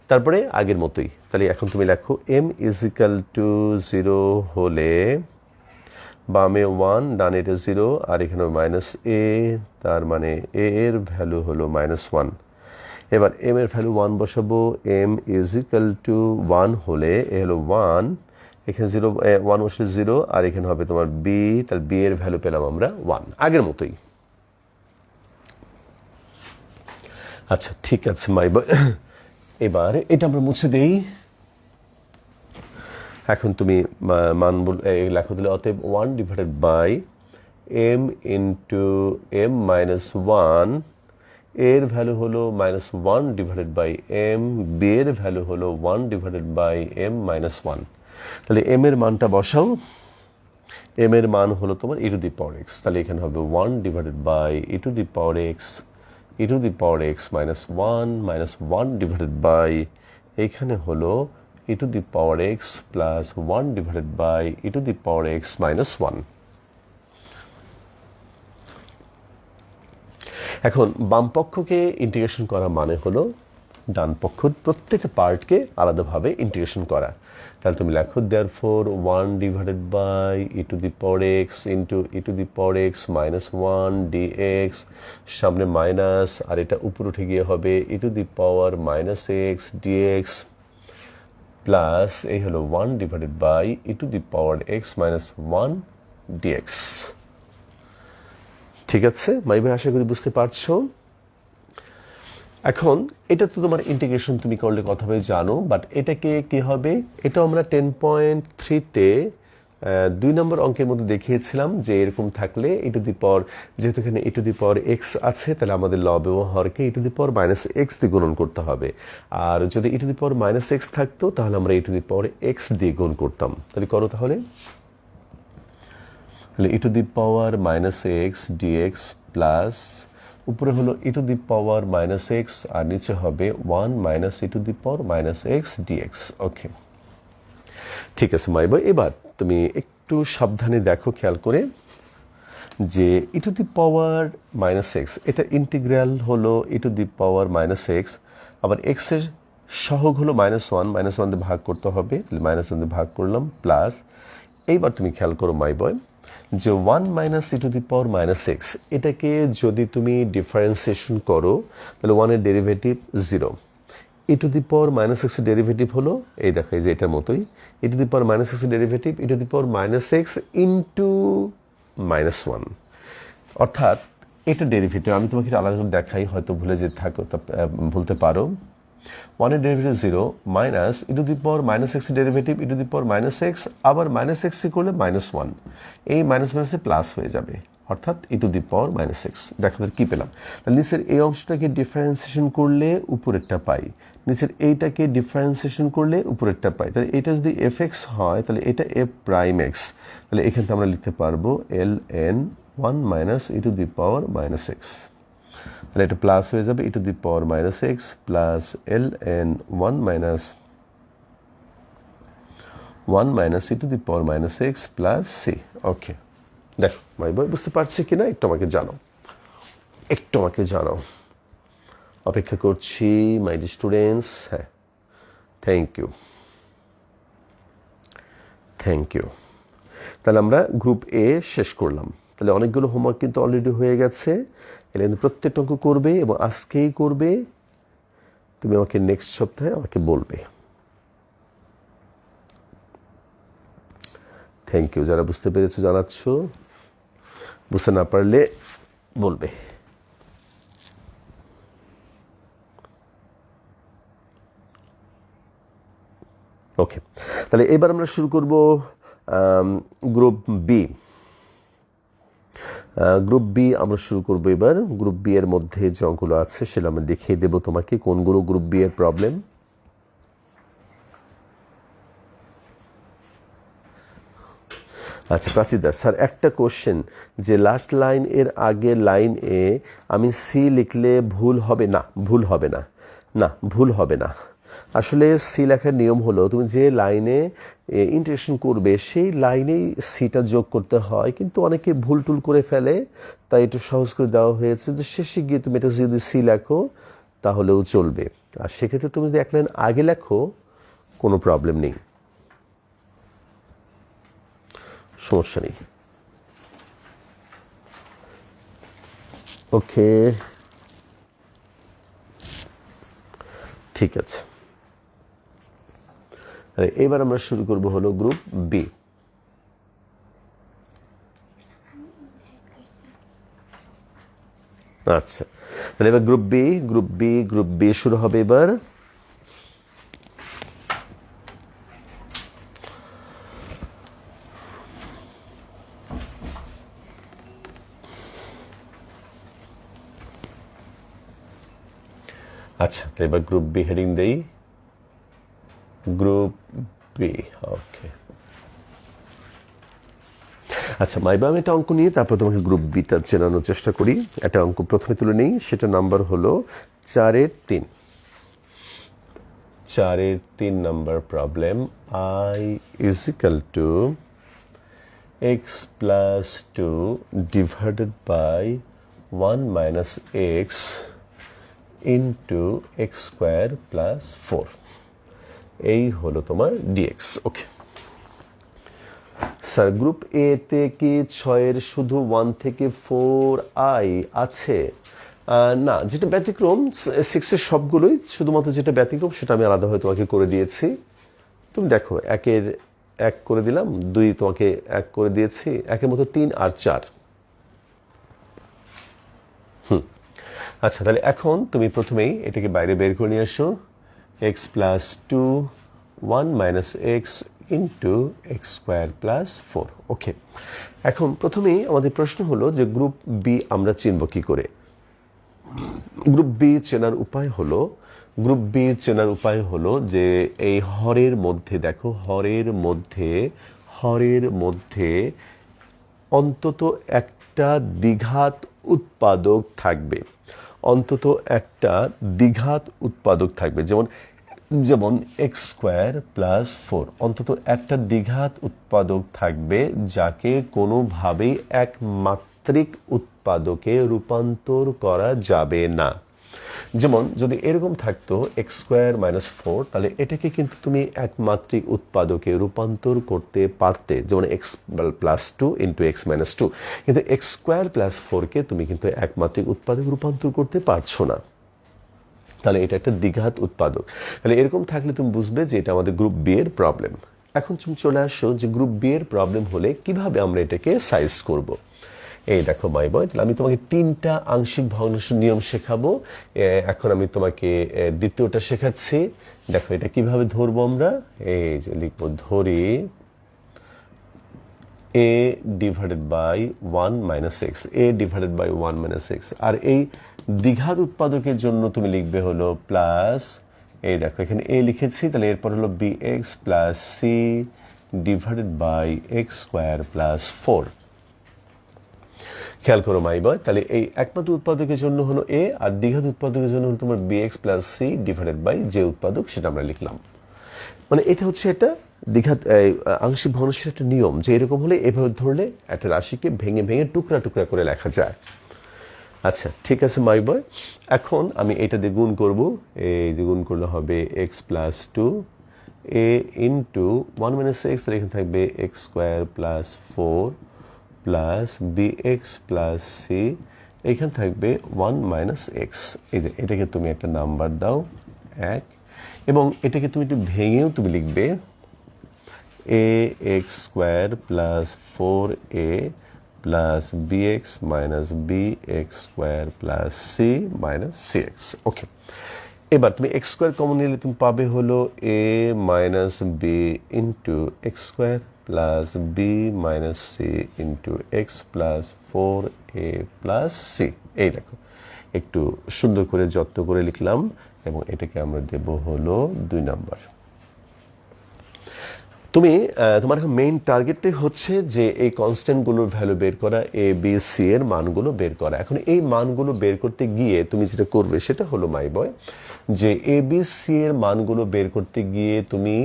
তারপরে আগের মতোই। তাহলে এখন তুমি লেখো m ইজ ইকাল টু 0 হলে বামে 1 ডানে এটা 0 আর এখানে মাইনাস a, তার মানে a এর ভ্যালু হলো মাইনাস 1। এবার m এর ভ্যালু 1 বসাবো, m ইজ ইকাল টু 1 হলে এ হলো 1, এখানে 0 1 বসলে 0 আর এখানে হবে তোমার b, তাহলে b এর ভ্যালু পেলাম আমরা 1, আগের মতোই। আচ্ছা ঠিক আছে মাই বয়, এবার এটা আমরা মুছে দেই। এখন তুমি মান লেখো দিলে, অতএব 1 divided by m into m minus 1 এর ভ্যালু হলো minus 1 divided by m, b এর ভ্যালু হলো 1 ডিভাইডেড বাই m মাইনাস 1। তাহলে m এর মানটা বসাও, m এর মান হলো তোমার e to the power x, তাহলে এখানে হবে 1 divided by e to the power x minus 1 divided by এখানে হলো e to the power x plus 1 divided by e to the power x minus 1। এখন বাম পক্ষকে ইন্টিগ্রেশন করা মানে হলো ডান পক্ষের প্রত্যেকটা পার্টকে আলাদাভাবে ইন্টিগ্রেশন করা। তাহলে তুমি লেখো therefore 1 divided by e to the power x into e to the power x minus 1 dx, সামনে মাইনাস আর এটা উপর উঠে গিয়ে হবে e to the power minus x dx plus এই হলো 1 divided by e to the power x minus 1 dx। ঠিক আছে মাই ভাই, আশা করি বুঝতে পারছো। এখন এটা তো তোমার ইন্টিগ্রেশন তুমি করলে কথা বলে জানো, বাট এটাকে কি হবে, এটা আমরা 10.3-তে 2 নম্বর অঙ্কের মধ্যে দেখিয়েছিলাম যে এরকম থাকলে e টু দি পাওয়ার, যেহেতু এখানে e to the power x আছে তাহলে আমাদের লব এবং হরকে e to the power minus x দিয়ে গুণন করতে হবে, আর যদি e to the power minus x থাকতো তাহলে আমরা e to the power x দিয়ে গুণ করতাম। তাহলে করো, তাহলে e to the power minus x dx plus উপরে হলো e to the power minus x আর নিচে হবে 1 minus e to the power minus x dx. Okay ঠিক আছে মাই বয়, এবার তুমি একটু সাবধানে দেখো, খেয়াল করে যে e to the power minus x এটা ইন্টিগ্রাল হলো e to the power minus x, আবার এক্স এর সহগ হলো মাইনাস 1 দিয়ে ভাগ করতে হবে, মাইনাস 1 দিয়ে ভাগ করলাম প্লাস। এইবার তুমি খেয়াল করো মাই বয় যে 1 minus e to the power minus x, এটাকে যদি তুমি ডিফারেন্সিয়েশন করো তাহলে 1 এর derivative 0, e to the power minus x এর ডেরিভেটিভ হলো এই দেখো এই যে এটার মতোই, e to the power minus x এর derivative e to the power minus x into minus 1, অর্থাৎ এটা ডেরিভেটিভ আমি তোমাকে আলাদা করে দেখাই, হয়তো ভুলে যেতে থাকো, ভুলতে পারো। 1 এর derivative 0 minus e to the power minus x এর derivative e to the power minus x, আবার মাইনাস এক্স করলে মাইনাস 1, এই মাইনাস মাইনাসে প্লাস হয়ে যাবে, অর্থাৎ e to the power minus x. দেখো তাহলে কী পেলাম, তাহলে নিচের এই অংশটাকে ডিফারেন্সিয়েশন করলে উপরেরটা পাই, নিচের এইটাকে ডিফারেন্সিয়েশন করলে উপরেরটা পাই, তাহলে এটা যদি এফ এক্স হয় তাহলে এটা এফ প্রাইম এক্স, তাহলে এখানে আমরা লিখতে পারবো L N 1 minus e to the power minus x. তাহলে এটা প্লাস হয়ে যাবে e to the power minus x plus ln 1 minus e to the power minus x plus C. Okay, দেখো মাই বয় বুঝতে পারছি কিনা একটু আমাকে জানাও। অপেক্ষা করছি মাই ডি স্টুডেন্টস। হ্যাঁ, থ্যাংক ইউ। তাহলে আমরা গ্রুপ এ শেষ করলাম। তাহলে অনেকগুলো হোমওয়ার্ক কিন্তু অলরেডি হয়ে গেছে। এলে কিন্তু প্রত্যেকটা অঙ্ক করবে এবং আজকেই করবে। তুমি আমাকে নেক্সট সপ্তাহে আমাকে বলবে। Thank you. যারা বুঝতে পেরেছো জানাচ্ছ, বুঝতে না পারলে বলবে। ওকে, তাহলে এবার আমরা শুরু করব গ্রুপ বি। আমরা শুরু করবো এবার। গ্রুপ বি এর মধ্যে যে অঙ্কগুলো আছে সেটা আমরা দেখিয়ে দেবো তোমাকে কোনগুলো গ্রুপ বি এর প্রবলেম। আচ্ছা প্রাচীদা স্যার, একটা কোশ্চেন যে লাস্ট লাইন এর আগে লাইন এ আমি সি লিখলে ভুল হবে না। আসলে সি লেখার নিয়ম হলো তুমি যে লাইনে ইন্টারেকশন করবে সেই লাইনেই সিটা যোগ করতে হয়, কিন্তু অনেকে ভুল টুল করে ফেলে, তাই একটু সহজ করে দেওয়া হয়েছে যে শেষে গিয়ে তুমি এটা যদি সি লেখো তাহলেও চলবে। আর সেক্ষেত্রে তুমি যদি এক লাইন আগে লেখো কোনো প্রবলেম নেই, সমস্যা নেই। ওকে, ঠিক আছে। এবার আমরা শুরু করব হলো গ্রুপ বি। আচ্ছা, তাহলে এবার গ্রুপ বি শুরু হবে এবার। আচ্ছা, এবার গ্রুপ বি হেডিং দেই, গ্রুপ বি। ওকে, আচ্ছা মাইবা আমি একটা অঙ্ক নিয়ে তারপর তোমাকে গ্রুপ বিটা চেনানোর চেষ্টা করি। একটা অঙ্ক প্রথমে তুলে নিই, সেটা নাম্বার হলো 4-3। 4-3 number problem. I is equal to x plus 2 divided by 1 minus x into x square plus 4, এই হলো তোমার dx। ওকে স্যার, গ্রুপ এ তে কি 6-এর শুধু 1 থেকে 4i আছে? না, যেটা ব্যতিক্রম 6-এর সবগুলোই, শুধুমাত্র যেটা ব্যতিক্রম সেটা আমি আলাদাভাবে তোমাকে করে দিয়েছি। তুমি দেখো 1-এর 1 করে দিলাম, 2 তোমাকে 1 করে দিয়েছি, 1-এর মতো 3 আর 4। আচ্ছা, তাহলে এখন তুমি প্রথমেই এটাকে বাইরে বের করে নিয়ে আসো। x plus 2 1 minus x into x square plus 4। ওকে, এখন প্রথমেই আমাদের প্রশ্ন হলো যে গ্রুপ বি আমরা চিনব কি করে। গ্রুপ বি চেনার উপায় হলো যে এই হরের মধ্যে দেখো, হরের মধ্যে অন্তত একটা দ্বিঘাত উৎপাদক থাকবে, যেমন এক্স স্কোয়ার প্লাস 4, অন্তত একটা দ্বিঘাত উৎপাদক থাকবে যাকে কোনোভাবেই একমাত্রিক উৎপাদকে রূপান্তর করা যাবে না। যেমন যদি এরকম থাকতো এক্স স্কোয়ার মাইনাস 4, তাহলে এটাকে কিন্তু তুমি একমাত্রিক উৎপাদকে রূপান্তর করতে পারতে, যেমন x plus 2 into x minus 2, কিন্তু এক্স স্কোয়ার প্লাস 4কে তুমি কিন্তু একমাত্রিক উৎপাদকে রূপান্তর করতে পারছো না। তাহলে এটা একটা দ্বিঘাত উৎপাদক। তাহলে এরকম থাকলে তুমি বুঝবে যে এটা আমাদের গ্রুপ বি এর প্রবলেম। এখন তুমি চলে আসো যে গ্রুপ বি এর প্রবলেম হলে কিভাবে আমরা এটাকে সাইজ করব। এই দেখো মাই বয়, তাহলে আমি তোমাকে 3টা আংশিক ভগ্নাংশের নিয়ম শেখাবো। এখন আমি তোমাকে দ্বিতীয়টা শেখাচ্ছি। দেখো এটা কিভাবে ধরবো আমরা। এই যে লিখবো, ধরি a divided by 1 minus x, a divided by 1 minus x। আর এই দ্বিঘাত উৎপাদকের জন্য তুমি লিখবে হলো প্লাস, এই দেখো এখানে a লিখেছি, তাহলে এরপর হলো bx plus c divided by x square plus 4। খেয়াল করো মাই বয়, তাহলে এই একমাত্র উৎপাদকের জন্য হলো এ, আর দ্বিঘাত উৎপাদকের জন্য হলো তোমার bx plus c divided by যে উৎপাদক সেটা আমরা লিখলাম। মানে এটা হচ্ছে একটা দ্বিঘাত আংশিক ভগ্নাংশের একটা নিয়ম, যে এরকম হলে এভাবে ধরলে একটা রাশিকে ভেঙে ভেঙে টুকরা টুকরা করে লেখা যায়। আচ্ছা ঠিক আছে মাই বয়, এখন আমি এটা দিয়ে গুণ করবো। এই দিয়ে গুণ করলে হবে x plus two a into one minus x, তাহলে এখানে থাকবে x square plus four plus b x plus c, এখানে থাকবে ওয়ান মাইনাস এক্স। এই যে এটাকে তুমি একটা নাম্বার দাও এক, এবং এটাকে তুমি একটু ভেঙেও তুমি লিখবে a x square plus four a plus b x minus b x square plus c minus c x. Okay, এবার তুমি এক্স স্কোয়ার কমন নিলে তুমি পাবে হলো a minus b into x square plus b minus c into x plus four a plus c. এই দেখো একটু সুন্দর করে যত্ন করে লিখলাম, এবং এটাকে আমরা দেব হলো 2 নাম্বার। তুমি তোমার এখন মেইন টার্গেটটাই হচ্ছে যে এই কনস্ট্যান্টগুলোর ভ্যালু বের করা, এ বি সি এর মানগুলো বের করা। এখন এই মানগুলো বের করতে গিয়ে তুমি যেটা করবে সেটা হলো মাই বয়, যে এ বি সি এর মানগুলো বের করতে গিয়ে তুমি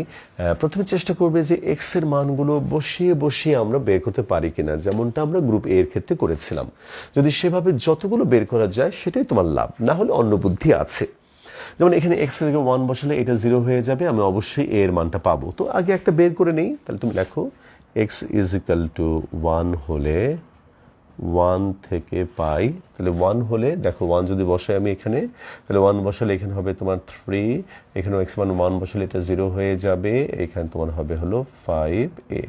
প্রথমে চেষ্টা করবে যে এক্স এর মানগুলো বসিয়ে বসিয়ে আমরা বের করতে পারি কিনা, যেমনটা আমরা গ্রুপ এ এর ক্ষেত্রে করেছিলাম। যদি সেভাবে যতগুলো বের করা যায় সেটাই তোমার লাভ, না হলে অন্য বুদ্ধি আছে। যেমন এখানে এক্স থেকে 1 বসালে এটা 0 হয়ে যাবে, আমি অবশ্যই এ এর মানটা পাবো। তো আগে একটা বের করে নেই, তাহলে তুমি লেখো এক্স ইজ ইকাল টু 1 হলে 1 থেকে পাই, তাহলে 1 হলে দেখো 1 যদি বসাই আমি এখানে, তাহলে 1 বসালে এখানে হবে তোমার 3, এখানেও এক্স মান 1 বসালে এটা 0 হয়ে যাবে, এখানে তোমার হবে হলো 5a।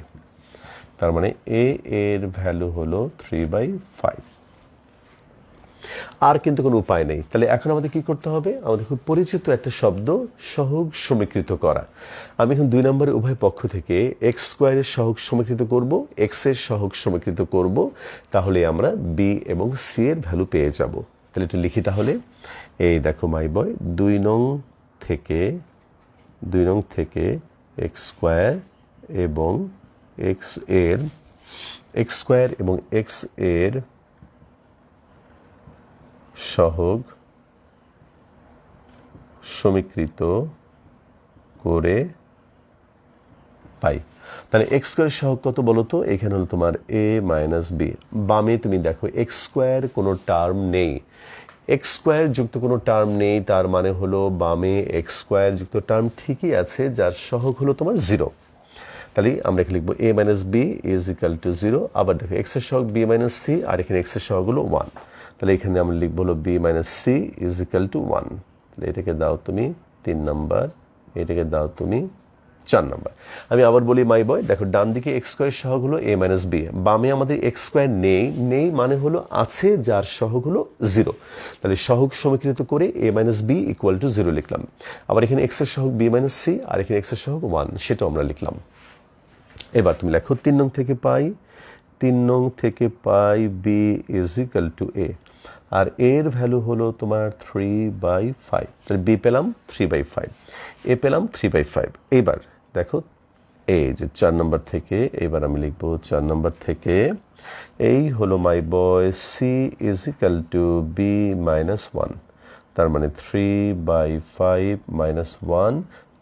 তার মানে এ এর ভ্যালু হলো 3/5। আর কিন্তু কোনো উপায় নেই। তাহলে এখন আমাদের কি করতে হবে, আমাদের খুব পরিচিত একটা শব্দ সহগ সমীকৃত করা। আমি এখন 2 নম্বরে উভয় পক্ষ থেকে এক্স স্কোয়ারের সহগ সমীকৃত করব, এক্স এর সহগ সমীকৃত করব, তাহলে আমরা বি এবং সি এর ভ্যালু পেয়ে যাব। তাহলে একটু লিখি তাহলে, এই দেখো মাই বয় 2 নং থেকে এক্স স্কোয়ার এবং এক্স স্কোয়ার এবং এক্স এর সহগ সমীকৃত করে পাই। তাহলে এক্স স্কোয়ার সহগ কত বলো তো, এখানে হলো তোমার এ মাইনাস বি। বামে তুমি দেখো এক্স স্কোয়ার কোনো টার্ম নেই, এক্স স্কোয়ার যুক্ত কোনো টার্ম নেই, তার মানে হলো বামে এক্স স্কোয়ার যুক্ত টার্ম ঠিকই আছে, যার সহগ হলো তোমার 0। তাহলে আমরা এখানে লিখবো a minus b is equal to 0। আবার দেখো এক্স এর সহগ বি মাইনাস সি, আর এখানে এক্স এর সহগ হলো 1। তাহলে এখানে আমরা লিখবো হলো b minus c is equal to 1। তাহলে এটাকে দাও তুমি 3 নাম্বার, এটাকে দাও তুমি 4 নাম্বার। আমি আবার বলি মাই বয়, দেখো ডান দিকে এক্স স্কোয়ার সহগ হলো এ মাইনাস বি, বামে আমাদের এক্স স্কোয়ার নেই মানে হলো আছে, যার সহগ হলো 0। তাহলে সহগ সমীকৃত করে এ মাইনাস বি ইকুয়াল টু 0 লিখলাম। আবার এখানে এক্স এর সহগ বি মাইনাস সি, আর এখানে এক্স এর সহগ 1, সেটাও আমরা লিখলাম। এবার তুমি লেখো 3 নং থেকে পাই বি ইজ ইকাল টু এ, আর এর ভ্যালু হলো তোমার 3/5। তাহলে বি পেলাম 3/5, এ পেলাম 3/5। এবার দেখো এই যে 4 নম্বর থেকে, এবার আমি লিখবো 4 নম্বর থেকে এই হলো my boy c is equal to b minus 1, তার মানে 3/5 মাইনাস 1,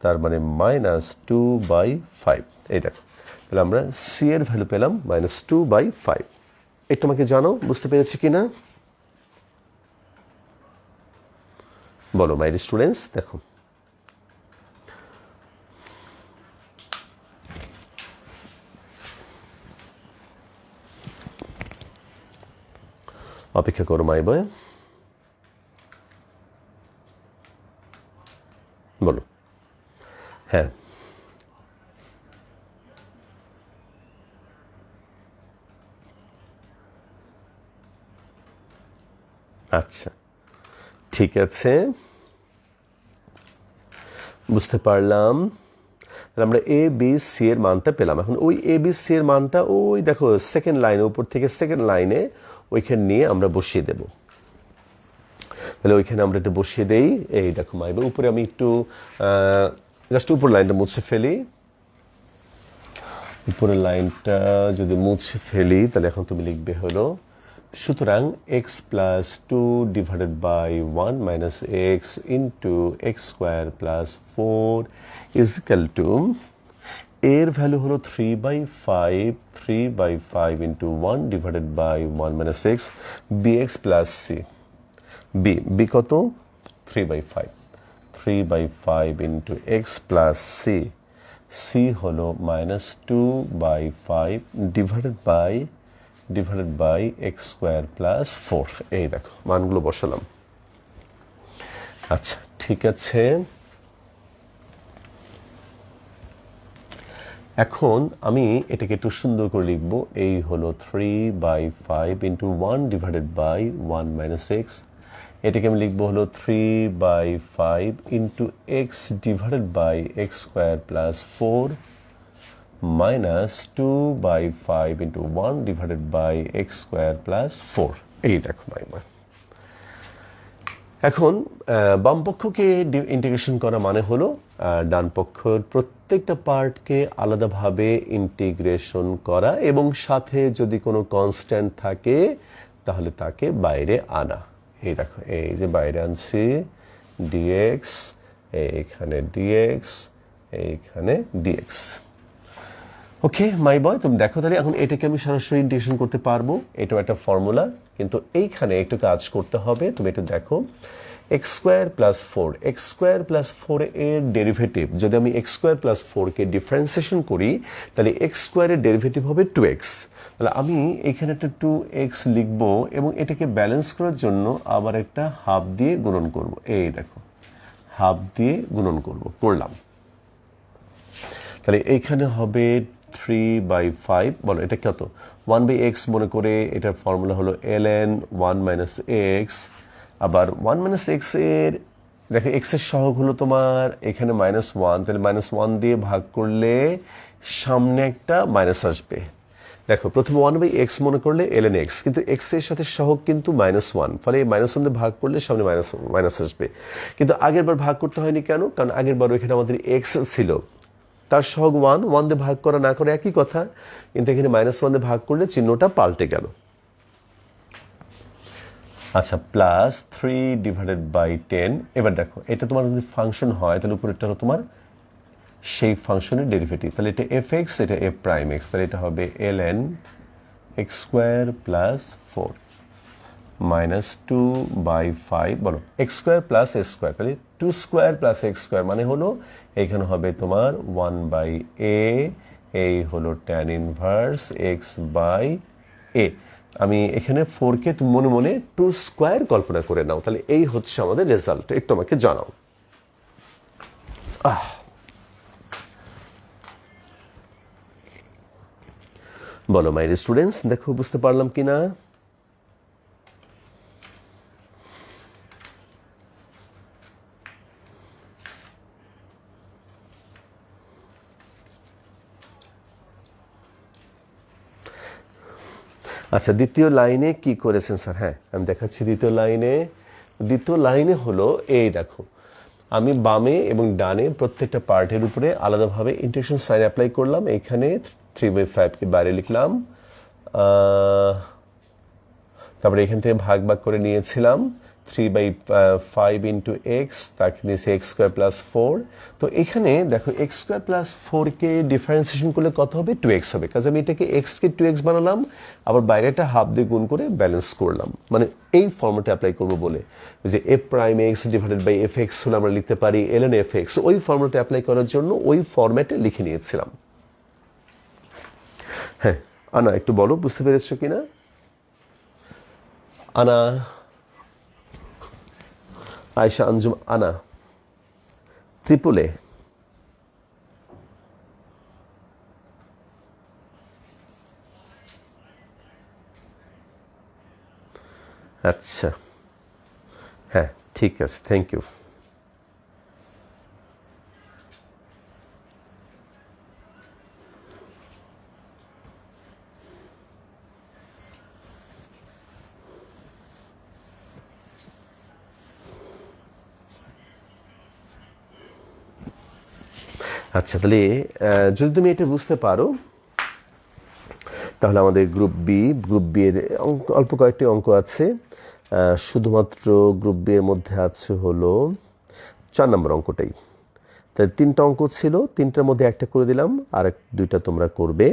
তার মানে মাইনাস 2/5। এই দেখো, তাহলে আমরা সি এর ভ্যালু পেলাম মাইনাস 2/5। এটা আমাকে জানো, বুঝতে পেরেছি কিনা বলো মাই স্টুডেন্টস। দেখো অপেক্ষা করো মাই বয়, বলো। হ্যাঁ আচ্ছা ঠিক আছে, বুঝতে পারলাম। তাহলে আমরা এ বি সি এর মানটা পেলাম। এখন ওই এ বি সি এর মানটা ওই দেখো সেকেন্ড লাইনে, উপর থেকে সেকেন্ড লাইনে ওইখানে নিয়ে আমরা বসিয়ে দেব। তাহলে ওইখানে আমরা একটু বসিয়ে দেই। এই দেখো মাইবা, উপরে আমি একটু জাস্ট উপর লাইনটা মুছে ফেলি। উপরের লাইনটা যদি মুছে ফেলি, তাহলে এখন তুমি লিখবে হলো সুতরাং x plus 2 divided by 1 minus x into x square plus 4 is equal to এর ভ্যালু হলো 3/5 into 1 divided by 1 minus x bx plus c b কত 3/5 ইন্টু এক্স প্লাস সি হলো minus 2/5 divided by x square plus 4। এই দেখো মানগুলো বসালাম। আচ্ছা ঠিক আছে, এখন আমি এটাকে একটু সুন্দর করে লিখবো। এই হলো 3/5 into 1 divided by 1 minus x, এটাকে আমি লিখবো হলো 3/5 into x divided by x square plus 4 minus 2/5 into 1 divided by x square plus 4। এই দেখো মাইমা। এখন বাম পক্ষকে ইন্টিগ্রেশন করা মানে হলো ডান পক্ষের প্রত্যেকটা পার্টকে আলাদাভাবে ইন্টিগ্রেশন করা এবং সাথে যদি কোনো কনস্ট্যান্ট থাকে তাহলে তাকে বাইরে আনা। এই দেখো এই যে বাইরে আনছি ডিএক্স, এইখানে ডিএক্স, এইখানে ডিএক্স। ওকে মাই বয়, তুমি দেখো তাহলে এখন এটাকে আমি সরাসরি ইন্টিগ্রেশন করতে পারবো, এটাও একটা ফর্মুলা। কিন্তু এইখানে একটু কাজ করতে হবে, তুমি একটু দেখো x square plus 4 x square plus 4 এর ডেরিভেটিভ যদি আমি এক্স স্কোয়ার প্লাস 4কে ডিফারেন্সিয়েশন করি তাহলে এক্স স্কোয়ারের ডেরিভেটিভ হবে 2x। তাহলে আমি এখানে একটা 2x লিখবো এবং এটাকে ব্যালেন্স করার জন্য আবার একটা হাফ দিয়ে গুণন করব। এই দেখো হাফ দিয়ে গুণন করলাম। তাহলে এইখানে হবে 3/5, বলো এটা কত 1/x মনে করে এটার ফর্মুলা হলো ln 1 মাইনাস এক্স। আবার 1 মাইনাস এক্স এর দেখো এক্স এর সহগ হলো তোমার এখানে -1, তাহলে -1 দিয়ে ভাগ করলে সামনে একটা মাইনাস আসবে। দেখো প্রথমে 1/x মনে করলে ln x, কিন্তু x এর সাথে সহগ কিন্তু -1, ফলে -1 দিয়ে ভাগ করলে সামনে মাইনাস আসবে। কিন্তু আগের বার ভাগ করতে হয়নি কেন? কারণ আগের বার এখানে আমাদের x ছিল, তার সহগ 1 দিয়ে ভাগ করা না করে একই কথা, কিন্তু এখানে -1 দিয়ে ভাগ করলে চিহ্নটা পাল্টে গেল। আচ্ছা প্লাস 3 ডিভাইডেড বাই 10। এবার দেখো এটা তোমার যদি ফাংশন হয় তাহলে উপরেরটা হলো তোমার সেই ফাংশনের ডেরিভেটিভ, তাহলে এটা fx, এটা f প্রাইম x, তাহলে এটা হবে ln x square plus 4 minus 2/5, বলো x square plus s square, তাহলে 2 স্কোয়ার প্লাস x স্কোয়ার মানে হলো এইখানে হবে তোমার 1/a, এই হলো tan inverse x by a। আমি এখানে 4কে মনে মনে 2 স্কোয়ার কল্পনা করে নাও, তাহলে এই হচ্ছে আমাদের রেজাল্ট। একটু আমাকে জানাও। বলো মাই স্টুডেন্টস, দেখো বুঝতে পারলাম কিনা? আচ্ছা দ্বিতীয় লাইনে কি করেছেন স্যার? হ্যাঁ আমি দেখাচ্ছি দ্বিতীয় লাইনে হলো এই দেখো আমি বামে এবং ডানে প্রত্যেকটা পার্টের উপরে আলাদাভাবে ইন্টিগ্রেশন সাইন অ্যাপ্লাই করলাম। এখানে 3/5কে বাইরে লিখলাম, তারপরে এখান থেকে ভাগ করে নিয়েছিলাম 3/5 ইন্টু এক্স, তাকে নিয়েছে এক্স স্কোয়ার প্লাস 4। তো এখানে দেখো এক্স স্কোয়ার প্লাস 4কে ডিফারেন্সিয়েশন করলে কত হবে? 2x হবে, কাজে আমি এটাকে এক্সকে 2x বানালাম, আবার বাইরেটা হাফ দিয়ে গুণ করে ব্যালেন্স করলাম, মানে এই ফর্মেটে অ্যাপ্লাই করবো বলে যে f prime x divided by f x হলে আমরা লিখতে পারি ln এফ এক্স, ওই ফর্মেটে অ্যাপ্লাই করার জন্য ওই ফর্মেটে লিখে নিয়েছিলাম। হ্যাঁ আনা একটু বলো বুঝতে পেরেছো কিনা? আনা, আয়শা আঞ্জুম, আনা, ত্রিপুলে। আচ্ছা হ্যাঁ ঠিক আছে, থ্যাংক ইউ। আচ্ছা তাহলে যদি তুমি এটা বুঝতে পারো তাহলে আমাদের গ্রুপ বি এর অল্প কয়েকটি অঙ্ক আছে। শুধুমাত্র গ্রুপ বি এর মধ্যে আছে হলো 4 নম্বর অঙ্কটাই। তাই 3টা অঙ্ক ছিল, 3টার মধ্যে একটা করে দিলাম, আর 2টা তোমরা করবে।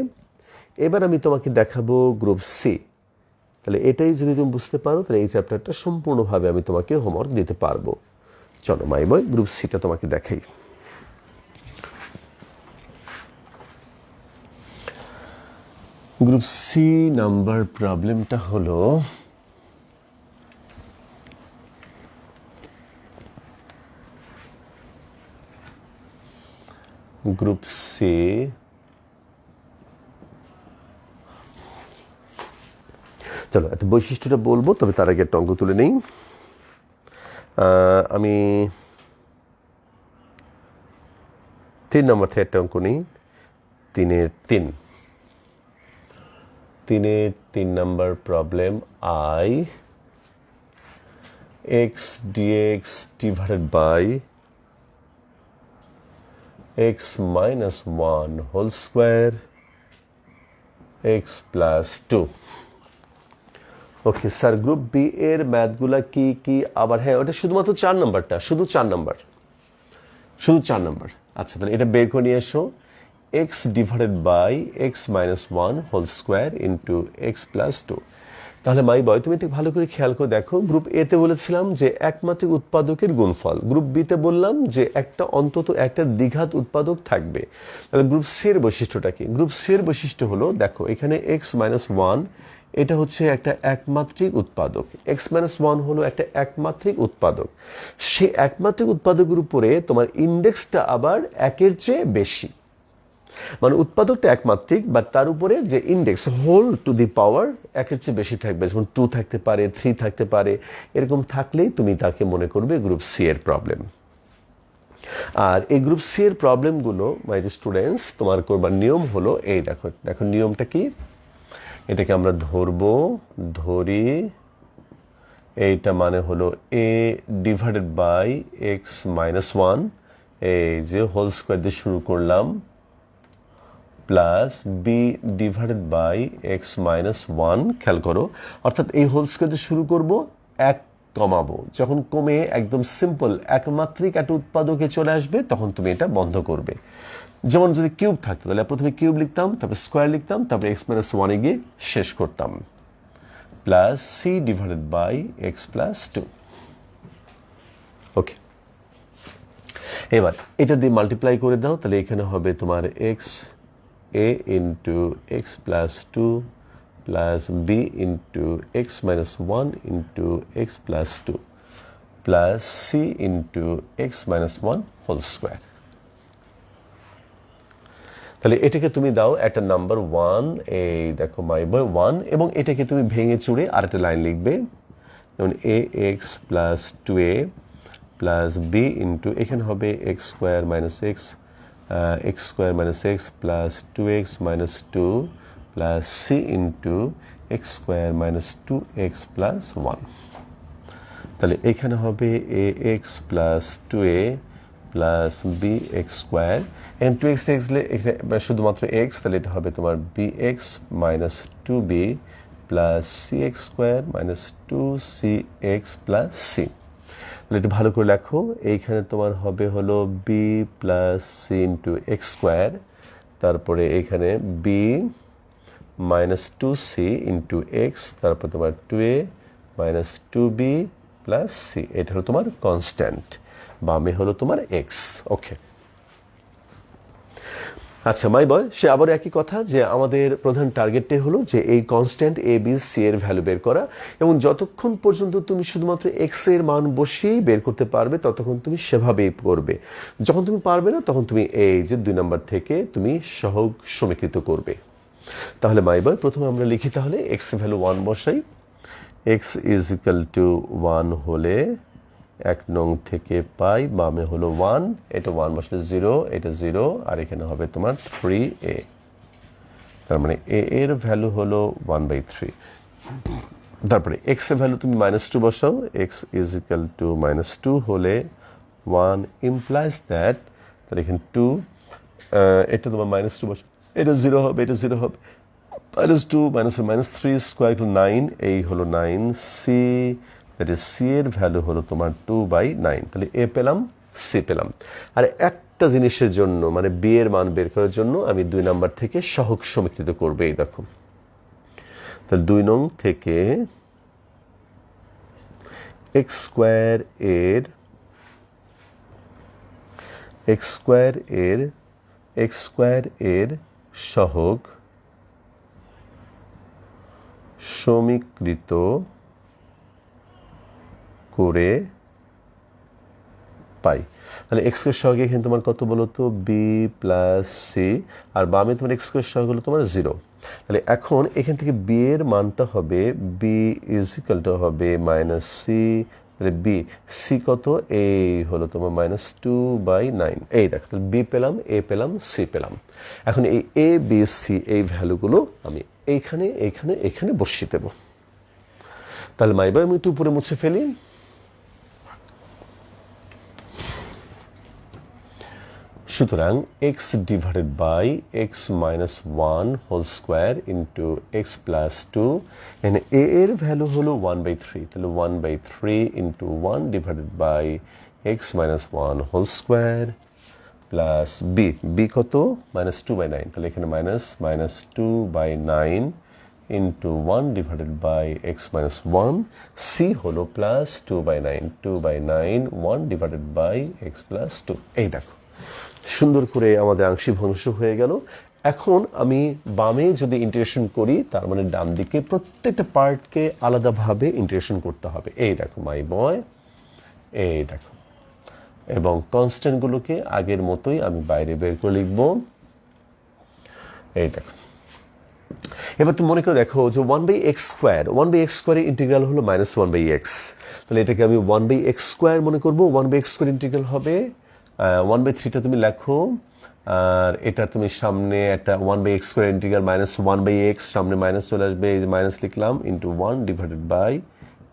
এবার আমি তোমাকে দেখাবো গ্রুপ সি। তাহলে এটাই যদি তুমি বুঝতে পারো তাহলে এই চ্যাপ্টারটা সম্পূর্ণভাবে আমি তোমাকে হোমওয়ার্ক দিতে পারবো। চলো মাই বয় গ্রুপ সিটা তোমাকে দেখাই। গ্রুপ সি নাম্বার প্রবলেমটা হলো গ্রুপ সি চলো একটা বৈশিষ্ট্যটা বলবো, তবে তার আগে একটা অঙ্ক তুলে নেই। আমি 3 নম্বর থেকে একটা অঙ্ক নিই। 3 number problem I x dx divided by x minus 1 whole square x plus 2। Okay sir, group B এর ম্যাথগুলা কি কি? আবার হ্যাঁ, ওটা শুধুমাত্র 4 নম্বরটা, শুধু 4 নম্বর। আচ্ছা, তাহলে এটা বের করে নিয়ে এসো। X divided by x minus 1 whole square into x plus 2। তাহলে মাই বয় তুমি একটু ভালো করে খেয়াল করে দেখো। গ্রুপ এ তে বলেছিলাম যে একমাত্রিক উৎপাদকের গুণফল, গ্রুপ বি তে বললাম যে অন্তত একটা দ্বিঘাত উৎপাদক থাকবে। তাহলে গ্রুপ সি এর বৈশিষ্ট্যটা কি? গ্রুপ সি এর বৈশিষ্ট্য হলো, দেখো এখানে এক্স মাইনাস 1 এটা হচ্ছে একটা একমাত্রিক উৎপাদক। এক্স মাইনাস 1 হলো একটা একমাত্রিক উৎপাদক। সেই একমাত্রিক উৎপাদকের উপরে তোমার ইন্ডেক্সটা আবার 1-এর চেয়ে বেশি, মানে উৎপাদকটা একমাত্রিক, বাট তার উপরে যে ইন্ডেক্স হোল টু দি পাওয়ার 1-এর চেয়ে বেশি থাকবে। যেমন 2 থাকতে পারে, 3 থাকতে পারে। এরকম থাকলেই তুমি তাকে মনে করবে গ্রুপ সি এর প্রবলেম। আর এই গ্রুপ সি এর প্রবলেমগুলো মাই স্টুডেন্টস তোমার করবার নিয়ম হলো এই, দেখো নিয়মটা কি। এটাকে আমরা ধরি এইটা মানে হলো a divided by x minus 1, এই যে হোল স্কোয়ার দিয়ে শুরু করলাম, plus b divided by x minus 1। খেয়াল করো, অর্থাৎ এই হোল স্কোয়ার দিয়ে শুরু করব, 1 কমাবো, যখন কমে একদম সিম্পল একমাত্রিক একটা উৎপাদকে চলে আসবে তখন তুমি এটা বন্ধ করবে। যেমন যদি কিউব থাকতো তাহলে প্রথমে কিউব লিখতাম, তারপর স্কোয়ার লিখতাম, তারপর এক্স মাইনাস 1-এ গিয়ে শেষ করতাম, plus c divided by x plus 2। Okay, এবার এটা দিয়ে মাল্টিপ্লাই করে দাও, তাহলে এখানে হবে তোমার x a into x plus 2 plus b into x minus 1 into x plus 2 plus c into x minus 1 whole square. তাহলে এটাকে তুমি দাও একটা নাম্বার 1, এই দেখো মাই বয় 1, এবং এটাকে তুমি ভেঙে চুড়ে আরেকটা লাইন লিখবে, যেমন a x plus 2a plus b into এখানে হবে x square minus x square minus x plus 2x minus 2 plus c into x square minus 2x plus 1। তাহলে এখানে হবে a x plus 2a plus b x square, এখানে 2x থাকলে শুধুমাত্র x, তাহলে এটা হবে তোমার b x minus 2b plus c x square minus 2c x plus c. তাহলে এটা ভালো করে লেখো, এইখানে তোমার হবে হলো b plus c into x square, তারপরে এখানে B minus 2c into x, তারপর তোমার 2a minus 2b plus C. এটা হলো তোমার কনস্ট্যান্ট, বামে হলো তোমার এক্স। ওকে, আচ্ছা মাই বয়, সে আবার একই কথা যে আমাদের প্রধান টার্গেটটাই হলো যে এই কনস্ট্যান্ট এ বি সি এর ভ্যালু বের করা, এবং যতক্ষণ পর্যন্ত তুমি শুধুমাত্র এক্স এর মান বসিয়েই বের করতে পারবে ততক্ষণ তুমি সেভাবেই করবে। যখন তুমি পারবে না তখন তুমি এই যে 2 নম্বর থেকে তুমি সহগ সমীকৃত করবে। তাহলে মাই বয় প্রথমে আমরা লিখি, তাহলে এক্স এর ভ্যালু 1 বসাই। এক্স ইজ ইকাল টু 1 হলে 1 নং থেকে পাই, বামে হলো 1, এটা 1 বসলে 0, এটা 0, আর এখানে হবে তোমার 3a। তার মানে a এর ভ্যালু হলো 1/3। তারপরে x এর ভ্যালু তুমি -2 বসাও, x ইজ ইকাল টু -2 হলে 1 ইমপ্লাইজ দ্যাট, তাহলে এখানে 2, এটা তোমার -2 বসাও, এটা 0 হবে, এটা 0 হবে, -2 -3 স্কোয়ার ইকুয়াল 9, এই হলো 9, সি দ্যাট ইজ সি এর ভ্যালু হলো তোমার 2/9। তাহলে এ পেলাম, সি পেলাম। আর একটা জিনিসের জন্য মানে বি এর মান বের করার জন্য আমি 2 নাম্বার থেকে সহগ সমীকৃত করবো। এই দেখো, তাহলে 2 নং থেকে এক্স স্কোয়ার এর সহগ সমীকৃত করে পাই। তাহলে এক্স স্কোয়ার সহগ এখানে তোমার কত বলো তো, বি প্লাস সি, আর বামে তোমার এক্স স্কোয়ার সহগ হলো তোমার 0। তাহলে এখন এখান থেকে বি এর মানটা হবে বি ইজ ইকুয়াল টু হবে -সি, তাহলে বি সি কত, এই হলো তোমার -2/9। এই দেখো, তাহলে বি পেলাম, এ পেলাম, সি পেলাম। এখন এই এ বি সি এই ভ্যালুগুলো আমি এইখানে এইখানে এখানে বসিয়ে দেব। তাহলে মাইবা আমি একটু উপরে মুছে ফেলি। সুতরাং x divided by x minus 1 whole square into x plus 2, এখানে এ এর ভ্যালু হলো 1/3, তাহলে 1/3 into 1 divided by x minus 1 whole square plus b, b কত -2/9, তাহলে এখানে -2/9 into 1 divided by x minus 1, c হলো +2/9, 2/9 1 ডিভাইডেড বাই এক্স প্লাস 2। এই দেখো, সুন্দর করে আমাদের আংশিক ভগ্নাংশ হয়ে গেল। এখন আমি বামে যদি ইন্টিগ্রেশন করি, তার মানে ডান দিকে প্রত্যেকটা পার্টকে আলাদাভাবে ইন্টিগ্রেশন করতে হবে। এই দেখো মাই বয়, এই দেখো, এবং কনস্ট্যান্টগুলোকে আগের মতোই আমি বাইরে বের করে লিখব। এই দেখো, এবার তুমি মনে করে দেখো যে 1/x² এর ইন্টিগ্রাল হলো -1/x, তাহলে এটাকে আমি 1/x² মনে করবো। 1/x² ইন্টিগ্রাল হবে 1/3টা তুমি লেখো, আর এটা তুমি সামনে একটা 1/x² ইন্টিগ্রাল -1/x, সামনে মাইনাস চলে আসবে, এই যে মাইনাস লিখলাম, into 1 divided by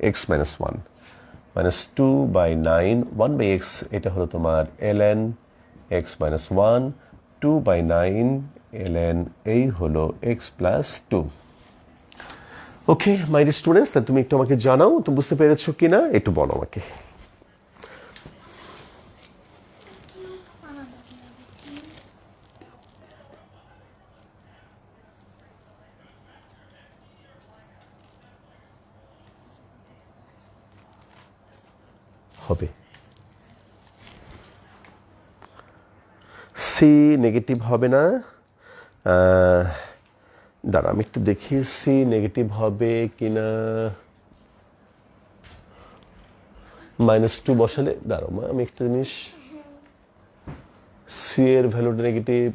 x minus 1, -2/9 1/x, এটা হলো তোমার ln x মাইনাস 1, 2/9 ln এই হলো x plus 2। Okay my dear students, তাহলে তুমি একটু আমাকে জানাও তুমি বুঝতে পেরেছো কিনা, একটু বলো আমাকে। হবে সি নেগেটিভ হবে না, দাঁড়া আমি একটু দেখি সি নেগেটিভ হবে কিনা। -2 বসালে, দাঁড়ো মা আমি একটা জিনিস, সি এর ভ্যালুটা নেগেটিভ,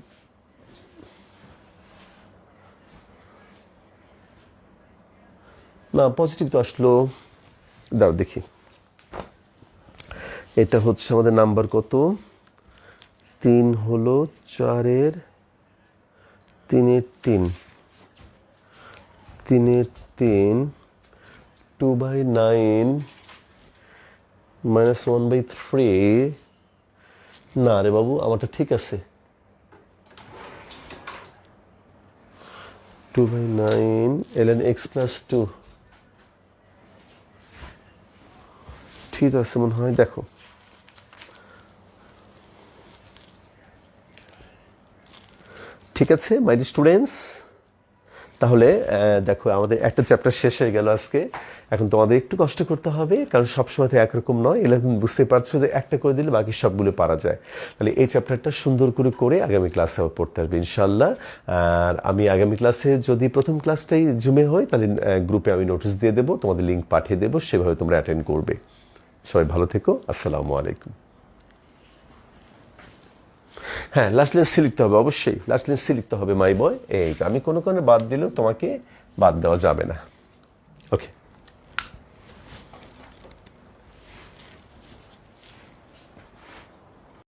না পজিটিভ তো আসলো, দাঁড়ো দেখি। এটা হচ্ছে আমাদের নাম্বার কত, 3 হলো 4-এর 3-এর 3, 3-এর 3, 2/9 -1/3, না রে বাবু আমারটা ঠিক আছে, 2/9 ln x প্লাস 2 ঠিক আছে মনে হয়। দেখো ঠিক আছে মাই ডিয়ার স্টুডেন্টস, তাহলে দেখো আমাদের একটা চ্যাপ্টার শেষ হয়ে গেল আজকে। এখন তোমাদের একটু কষ্ট করতে হবে, কারণ সবসময় তো একরকম নয়। এগুলো তুমি বুঝতে পারছো যে একটা করে দিলে বাকি সবগুলো পারা যায়। তাহলে এই চ্যাপ্টারটা সুন্দর করে আগামী ক্লাসে পড়তে আসবে ইনশাল্লাহ। আর আমি আগামী ক্লাসে যদি প্রথম ক্লাসটাই জুমে হয়, তাহলে গ্রুপে আমি নোটিশ দিয়ে দেবো, তোমাদের লিঙ্ক পাঠিয়ে দেবো, সেভাবে তোমরা অ্যাটেন্ড করবে। সবাই ভালো থেকো, আসসালামু আলাইকুম। হ্যাঁ লাস্ট লেন্স সি লিখতে হবে, অবশ্যই লাস্ট লেন্স সি লিখতে হবে মাই বয়। এই আমি কোনো বাদ দিলেও তোমাকে বাদ দেওয়া যাবে না। ওকে।